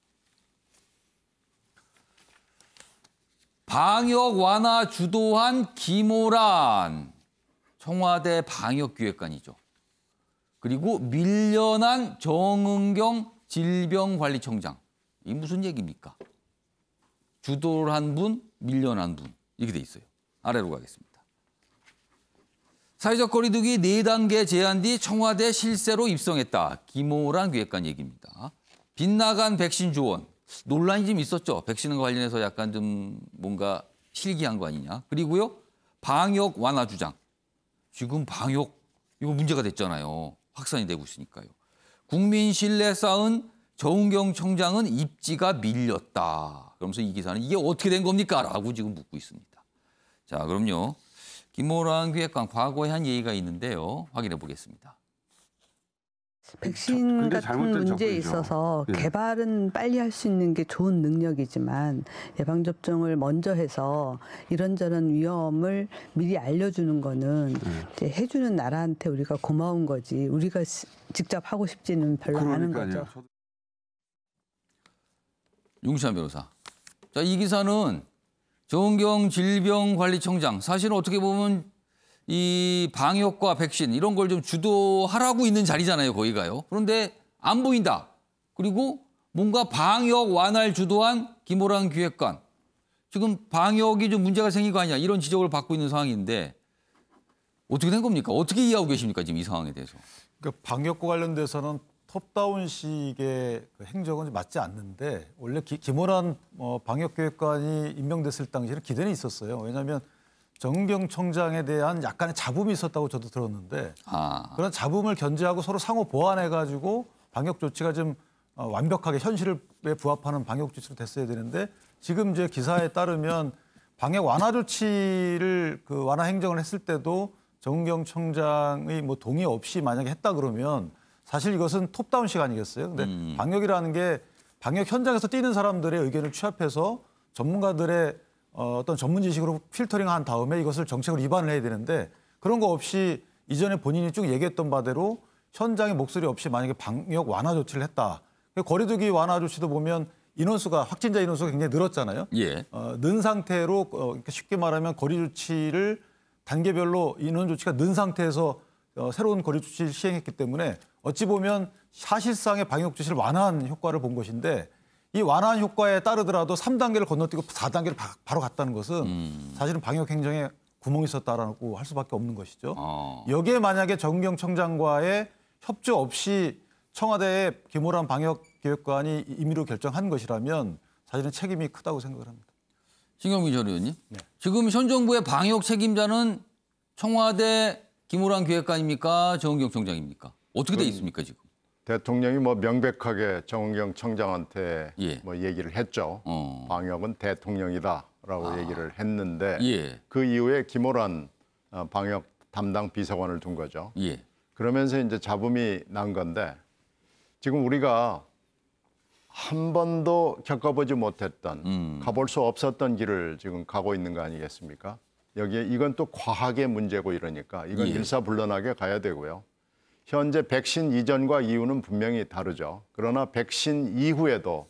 S1: 방역 완화 주도한 김오란 청와대 방역기획관이죠. 그리고 밀려난 정은경 질병관리청장. 이 무슨 얘기입니까? 주도를 한 분, 밀려난 분. 이렇게 돼 있어요. 아래로 가겠습니다. 사회적 거리두기 4단계 제한 뒤 청와대 실세로 입성했다. 김오란 기획관 얘기입니다. 빗나간 백신 지원. 논란이 좀 있었죠. 백신과 관련해서 약간 좀 뭔가 실기한 거 아니냐. 그리고요. 방역 완화 주장. 지금 방역 이거 문제가 됐잖아요. 확산이 되고 있으니까요. 국민 신뢰 쌓은 정은경 청장은 입지가 밀렸다. 그러면서 이 기사는 이게 어떻게 된 겁니까? 라고 지금 묻고 있습니다. 자, 그럼요. 김오란 기획관 과거에 한 얘기가 있는데요. 확인해 보겠습니다.
S9: 백신 같은 문제에 있어서 개발은 빨리 할 수 있는 게 좋은 능력이지만 예방접종을 먼저 해서 이런저런 위험을 미리 알려주는 거는 이제 해주는 나라한테 우리가 고마운 거지 우리가 직접 하고 싶지는 별로 않은 거죠.
S1: 윤시환 변호사. 자, 이 기사는 정은경 질병관리청장 사실은 어떻게 보면 이 방역과 백신 이런 걸 좀 주도하라고 있는 자리잖아요. 거기가요. 그런데 안 보인다. 그리고 뭔가 방역 완화를 주도한 김오란 기획관. 지금 방역이 좀 문제가 생긴 거 아니냐 이런 지적을 받고 있는 상황인데 어떻게 된 겁니까? 어떻게 이해하고 계십니까? 지금 이 상황에 대해서.
S7: 그러니까 방역과 관련돼서는 톱다운식의 그 행정은 맞지 않는데 원래 김오란 방역기획관이 임명됐을 당시에는 기대는 있었어요. 왜냐하면 정은경 청장에 대한 약간의 잡음이 있었다고 저도 들었는데 그런 잡음을 견제하고 서로 상호 보완해가지고 방역 조치가 좀 완벽하게 현실에 부합하는 방역 조치로 됐어야 되는데 지금 이제 기사에 따르면 방역 완화 조치를 그 완화 행정을 했을 때도 정은경 청장의 뭐 동의 없이 만약에 했다 그러면 사실 이것은 톱다운식 아니겠어요? 근데 방역이라는 게 방역 현장에서 뛰는 사람들의 의견을 취합해서 전문가들의 어떤 전문 지식으로 필터링한 다음에 이것을 정책으로 입안을 해야 되는데 그런 거 없이 이전에 본인이 쭉 얘기했던 바대로 현장의 목소리 없이 만약에 방역 완화 조치를 했다. 거리두기 완화 조치도 보면 인원수가 확진자 인원수가 굉장히 늘었잖아요.
S1: 예.
S7: 는 상태로 쉽게 말하면 거리 조치를 단계별로 인원 조치가 는 상태에서 새로운 거리 조치를 시행했기 때문에 어찌 보면 사실상의 방역 조치를 완화한 효과를 본 것인데 이 완화한 효과에 따르더라도 3단계를 건너뛰고 4단계를 바로 갔다는 것은 사실은 방역 행정에 구멍이 있었다라고 할 수밖에 없는 것이죠. 여기에 만약에 정은경 청장과의 협조 없이 청와대의 김오란 방역기획관이 임의로 결정한 것이라면 사실은 책임이 크다고 생각을 합니다.
S1: 신경민 전 의원님. 네. 지금 현 정부의 방역 책임자는 청와대 김오란 기획관입니까? 정은경 청장입니까? 어떻게 돼 있습니까 지금?
S3: 대통령이 뭐 명백하게 정은경 청장한테 뭐 얘기를 했죠. 방역은 대통령이다라고 얘기를 했는데 그 이후에 김오란 방역 담당 비서관을 둔 거죠. 그러면서 이제 잡음이 난 건데 지금 우리가 한 번도 겪어보지 못했던 가볼 수 없었던 길을 지금 가고 있는 거 아니겠습니까? 여기에 이건 또 과학의 문제고 이러니까 이건 일사불란하게 가야 되고요. 현재 백신 이전과 이후는 분명히 다르죠. 그러나 백신 이후에도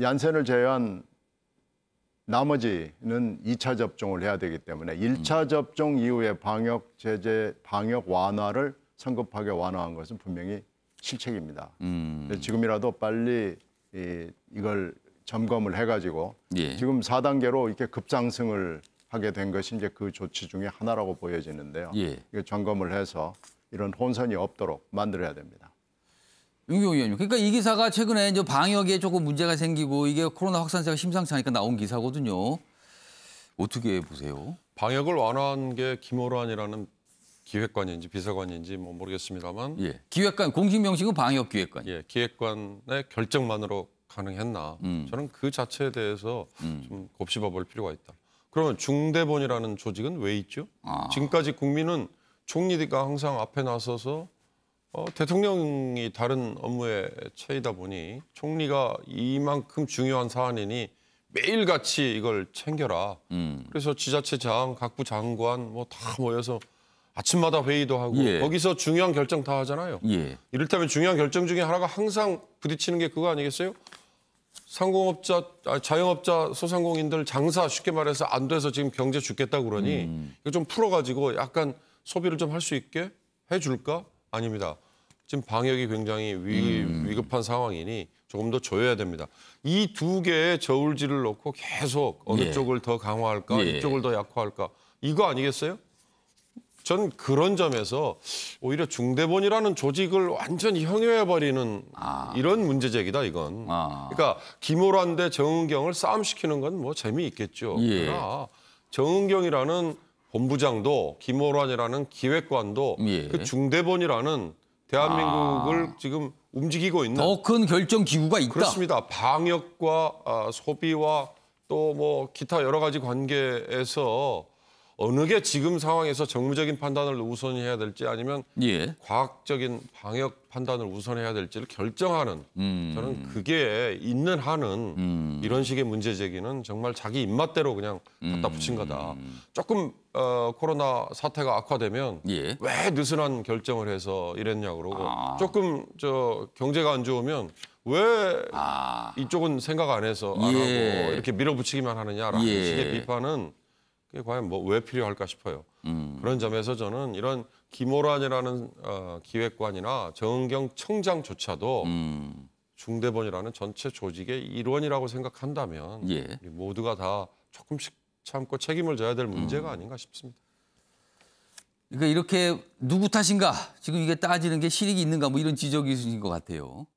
S3: 얀센을 제외한 나머지는 2차 접종을 해야 되기 때문에 1차 접종 이후에 방역 제재, 방역 완화를 성급하게 완화한 것은 분명히 실책입니다. 지금이라도 빨리 이걸 점검을 해가지고 지금 4단계로 이렇게 급상승을 하게 된 것이 이제 그 조치 중에 하나라고 보여지는데요. 이거 점검을 해서 이런 혼선이 없도록 만들어야 됩니다.
S1: 윤경호 의원님, 그러니까 이 기사가 최근에 이제 방역에 조금 문제가 생기고 이게 코로나 확산세가 심상치 않으니까 나온 기사거든요. 어떻게 보세요?
S6: 방역을 완화한 게 김오란이라는 기획관인지 비서관인지 뭐 모르겠습니다만.
S1: 기획관, 공식 명칭은 방역기획관.
S6: 기획관의 결정만으로 가능했나. 저는 그 자체에 대해서 좀 곱씹어 볼 필요가 있다. 그러면 중대본이라는 조직은 왜 있죠? 지금까지 국민은 총리가 항상 앞에 나서서 대통령이 다른 업무에 처이다 보니 총리가 이만큼 중요한 사안이니 매일같이 이걸 챙겨라. 그래서 지자체장, 각부 장관 뭐 다 모여서 아침마다 회의도 하고
S1: 예.
S6: 거기서 중요한 결정 다 하잖아요.
S1: 예.
S6: 이를테면 중요한 결정 중에 하나가 항상 부딪히는 게 그거 아니겠어요? 상공업자, 자영업자, 소상공인들 장사 쉽게 말해서 안 돼서 지금 경제 죽겠다고 그러니 이거 좀 풀어가지고 약간 소비를 좀 할 수 있게 해줄까? 아닙니다. 지금 방역이 굉장히 위급한 상황이니 조금 더 조여야 됩니다. 이 두 개의 저울질을 놓고 계속 어느
S1: 예.
S6: 쪽을 더 강화할까,
S1: 예.
S6: 이쪽을 더 약화할까 이거 아니겠어요? 전 그런 점에서 오히려 중대본이라는 조직을 완전히 형용해버리는 이런 문제 제기다 이건. 그러니까 김호란 대 정은경을 싸움시키는 건 뭐 재미있겠죠.
S1: 예.
S6: 그러나 정은경이라는 본부장도 김호란이라는 기획관도
S1: 예.
S6: 그 중대본이라는 대한민국을 지금 움직이고 있는
S1: 더 큰 결정 기구가 있다.
S6: 그렇습니다. 방역과 소비와 또 뭐 기타 여러 가지 관계에서 어느 게 지금 상황에서 정무적인 판단을 우선히 해야 될지 아니면
S1: 예.
S6: 과학적인 방역 판단을 우선해야 될지를 결정하는 저는 그게 있는 한은 이런 식의 문제 제기는 정말 자기 입맛대로 그냥 갖다 붙인 거다. 조금 코로나 사태가 악화되면
S1: 예.
S6: 왜 느슨한 결정을 해서 이랬냐 그러고 조금 경제가 안 좋으면 왜 이쪽은 생각 안 해서 안
S1: 예.
S6: 하고 이렇게 밀어붙이기만 하느냐라는
S1: 예.
S6: 식의 비판은 그게 과연 뭐 왜 필요할까 싶어요. 그런 점에서 저는 이런 김호란이라는 기획관이나 정은경 청장조차도 중대본이라는 전체 조직의 일원이라고 생각한다면
S1: 예.
S6: 모두가 다 조금씩 참고 책임을 져야 될 문제가 아닌가 싶습니다.
S1: 그러니까 이렇게 누구 탓인가? 지금 이게 따지는 게 실익이 있는가? 뭐 이런 지적이 있으신 것 같아요.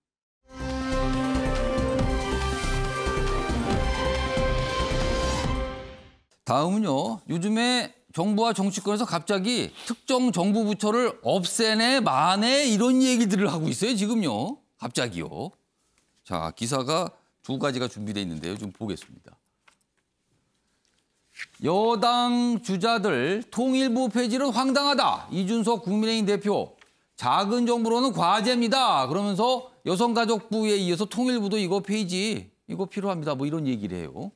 S1: 다음은요. 요즘에 정부와 정치권에서 갑자기 특정 정부 부처를 없애네 마네 이런 얘기들을 하고 있어요. 지금요. 갑자기요. 자, 기사가 두 가지가 준비되어 있는데요. 좀 보겠습니다. 여당 주자들 통일부 폐지는 황당하다. 이준석 국민의힘 대표. 작은 정부로는 과제입니다. 그러면서 여성가족부에 이어서 통일부도 이거 폐지, 이거 필요합니다. 뭐 이런 얘기를 해요.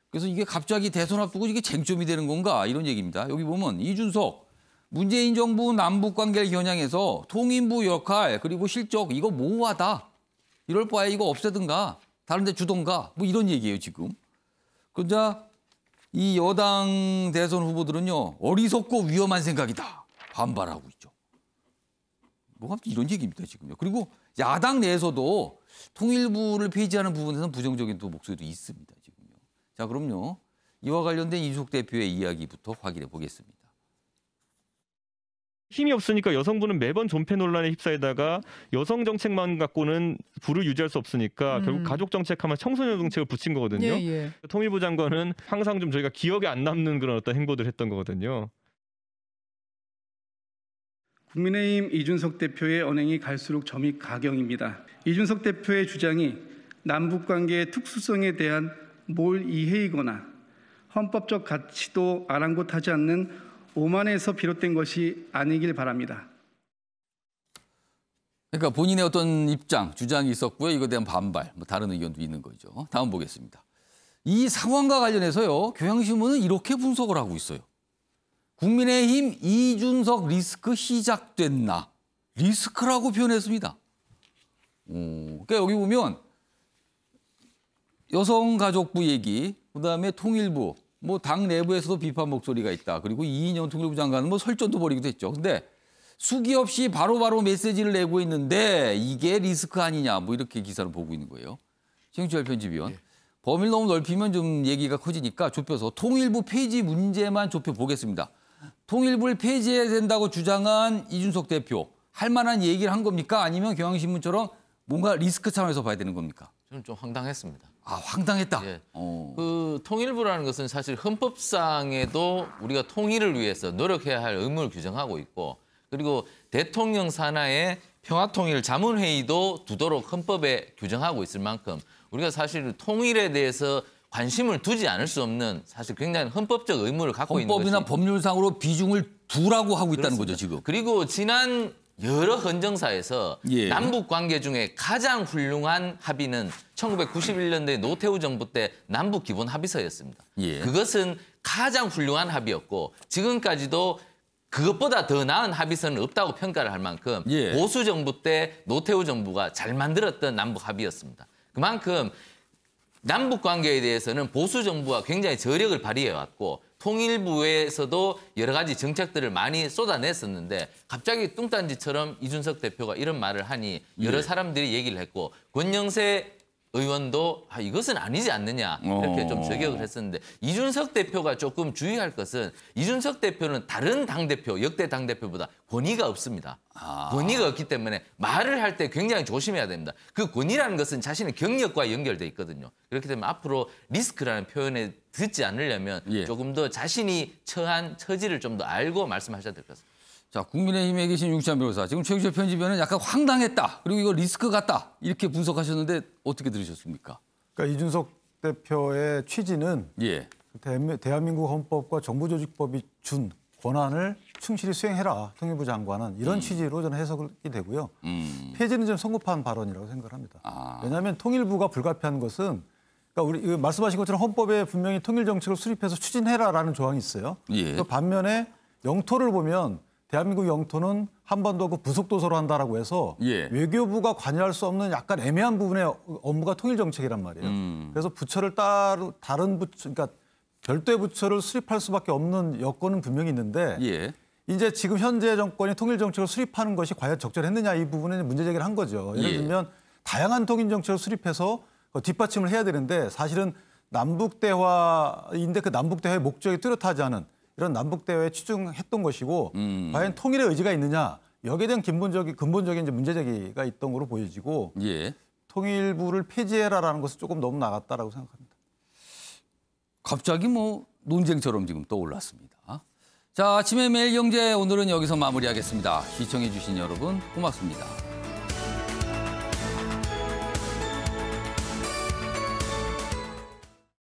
S1: 그래서 이게 갑자기 대선 앞두고 이게 쟁점이 되는 건가 이런 얘기입니다. 여기 보면 이준석, 문재인 정부 남북 관계를 겨냥해서 통일부 역할 그리고 실적 이거 모호하다. 이럴 바에 이거 없애든가 다른 데 주던가 뭐 이런 얘기예요 지금. 그런데 이 여당 대선 후보들은요. 어리석고 위험한 생각이다. 반발하고 있죠. 뭐 갑자기 이런 얘기입니다 지금요. 그리고 야당 내에서도 통일부를 폐지하는 부분에서는 부정적인 또 목소리도 있습니다. 지금요. 자, 그럼요. 이와 관련된 이준석 대표의 이야기부터 확인해 보겠습니다.
S10: 힘이 없으니까 여성부는 매번 존폐 논란에 휩싸이다가 여성 정책만 갖고는 부를 유지할 수 없으니까 결국 가족 정책하면 청소년 정책을 붙인 거거든요.
S11: 예, 예.
S10: 통일부 장관은 항상 좀 저희가 기억에 안 남는 그런 어떤 행보들을 했던 거거든요.
S12: 국민의힘 이준석 대표의 언행이 갈수록 점이 가경입니다. 이준석 대표의 주장이 남북관계의 특수성에 대한 몰이해이거나 헌법적 가치도 아랑곳하지 않는 오만에서 비롯된 것이 아니길 바랍니다.
S1: 그러니까 본인의 어떤 입장, 주장이 있었고요. 이거에 대한 반발, 뭐 다른 의견도 있는 거죠. 다음 보겠습니다. 이 상황과 관련해서요. 경향신문은 이렇게 분석을 하고 있어요. 국민의힘 이준석 리스크 시작됐나? 리스크라고 표현했습니다. 그러니까 여기 보면 여성가족부 얘기, 그다음에 통일부, 뭐 당 내부에서도 비판 목소리가 있다. 그리고 이인영 통일부 장관은 뭐 설전도 벌이기도 했죠. 근데 수기 없이 바로바로 메시지를 내고 있는데 이게 리스크 아니냐, 뭐 이렇게 기사를 보고 있는 거예요. 최영철 편집위원. 범위를 너무 넓히면 좀 얘기가 커지니까 좁혀서 통일부 폐지 문제만 좁혀 보겠습니다. 통일부를 폐지해야 된다고 주장한 이준석 대표, 할 만한 얘기를 한 겁니까? 아니면 경향신문처럼 뭔가 리스크 차원에서 봐야 되는 겁니까?
S4: 저는 좀 황당했습니다.
S1: 아, 황당했다.
S4: 예. 그 통일부라는 것은 사실 헌법상에도 우리가 통일을 위해서 노력해야 할 의무를 규정하고 있고, 그리고 대통령 산하의 평화통일 자문회의도 두도록 헌법에 규정하고 있을 만큼 우리가 사실 통일에 대해서 관심을 두지 않을 수 없는 사실 굉장히 헌법적 의무를 갖고 있는 것이.
S1: 헌법이나 법률상으로 비중을 두라고 하고 있다는
S4: 그렇습니다.
S1: 거죠, 지금.
S4: 그리고 지난 여러 헌정사에서
S1: 예.
S4: 남북 관계 중에 가장 훌륭한 합의는 1991년도에 노태우 정부 때 남북 기본 합의서였습니다.
S1: 예.
S4: 그것은 가장 훌륭한 합의였고 지금까지도 그것보다 더 나은 합의서는 없다고 평가를 할 만큼
S1: 예.
S4: 보수 정부 때 노태우 정부가 잘 만들었던 남북 합의였습니다. 그만큼 남북 관계에 대해서는 보수 정부가 굉장히 저력을 발휘해왔고 통일부에서도 여러 가지 정책들을 많이 쏟아냈었는데 갑자기 뚱딴지처럼 이준석 대표가 이런 말을 하니 여러
S1: 예.
S4: 사람들이 얘기를 했고 권영세 의원도 이것은 아니지 않느냐 이렇게 좀 저격을 했었는데 이준석 대표가 조금 주의할 것은 이준석 대표는 다른 당대표, 역대 당대표보다 권위가 없습니다. 권위가 없기 때문에 말을 할 때 굉장히 조심해야 됩니다. 그 권위라는 것은 자신의 경력과 연결돼 있거든요. 그렇기 때문에 앞으로 리스크라는 표현에 듣지 않으려면
S1: 예.
S4: 조금 더 자신이 처한 처지를 좀 더 알고 말씀하셔야 될 것 같습니다.
S1: 자, 국민의힘에 계신 윤기찬 변호사, 지금 최규철 편집위원은 약간 황당했다. 그리고 이거 리스크 같다. 이렇게 분석하셨는데 어떻게 들으셨습니까?
S7: 그러니까 이준석 대표의 취지는
S1: 예.
S7: 대한민국 헌법과 정부조직법이 준 권한을 충실히 수행해라. 통일부 장관은 이런 취지로 저는 해석이 되고요. 폐지는 좀 성급한 발언이라고 생각을 합니다. 왜냐하면 통일부가 불가피한 것은 그러니까 우리 말씀하신 것처럼 헌법에 분명히 통일 정책을 수립해서 추진해라라는 조항이 있어요.
S1: 예.
S7: 그 반면에 영토를 보면 대한민국 영토는 한반도하고 부속도서로 한다라고 해서
S1: 예.
S7: 외교부가 관여할 수 없는 약간 애매한 부분의 업무가 통일 정책이란 말이에요. 그래서 부처를 다른 부처, 그러니까 별도의 부처를 수립할 수밖에 없는 여건은 분명히 있는데
S1: 예.
S7: 이제 지금 현재 정권이 통일 정책을 수립하는 것이 과연 적절했느냐 이 부분에 문제 제기를 한 거죠. 예를
S1: 예.
S7: 들면 다양한 통일 정책을 수립해서 뒷받침을 해야 되는데 사실은 남북 대화인데 그 남북 대화의 목적이 뚜렷하지 않은 이런 남북 대화에 치중했던 것이고 과연 통일의 의지가 있느냐 여기에 대한 근본적인 이제 문제 제기가 있던 거로 보여지고
S1: 예.
S7: 통일부를 폐지해라라는 것은 조금 너무 나갔다라고 생각합니다.
S1: 갑자기 뭐 논쟁처럼 지금 떠올랐습니다. 자, 아침의 매일 경제 오늘은 여기서 마무리하겠습니다. 시청해 주신 여러분 고맙습니다.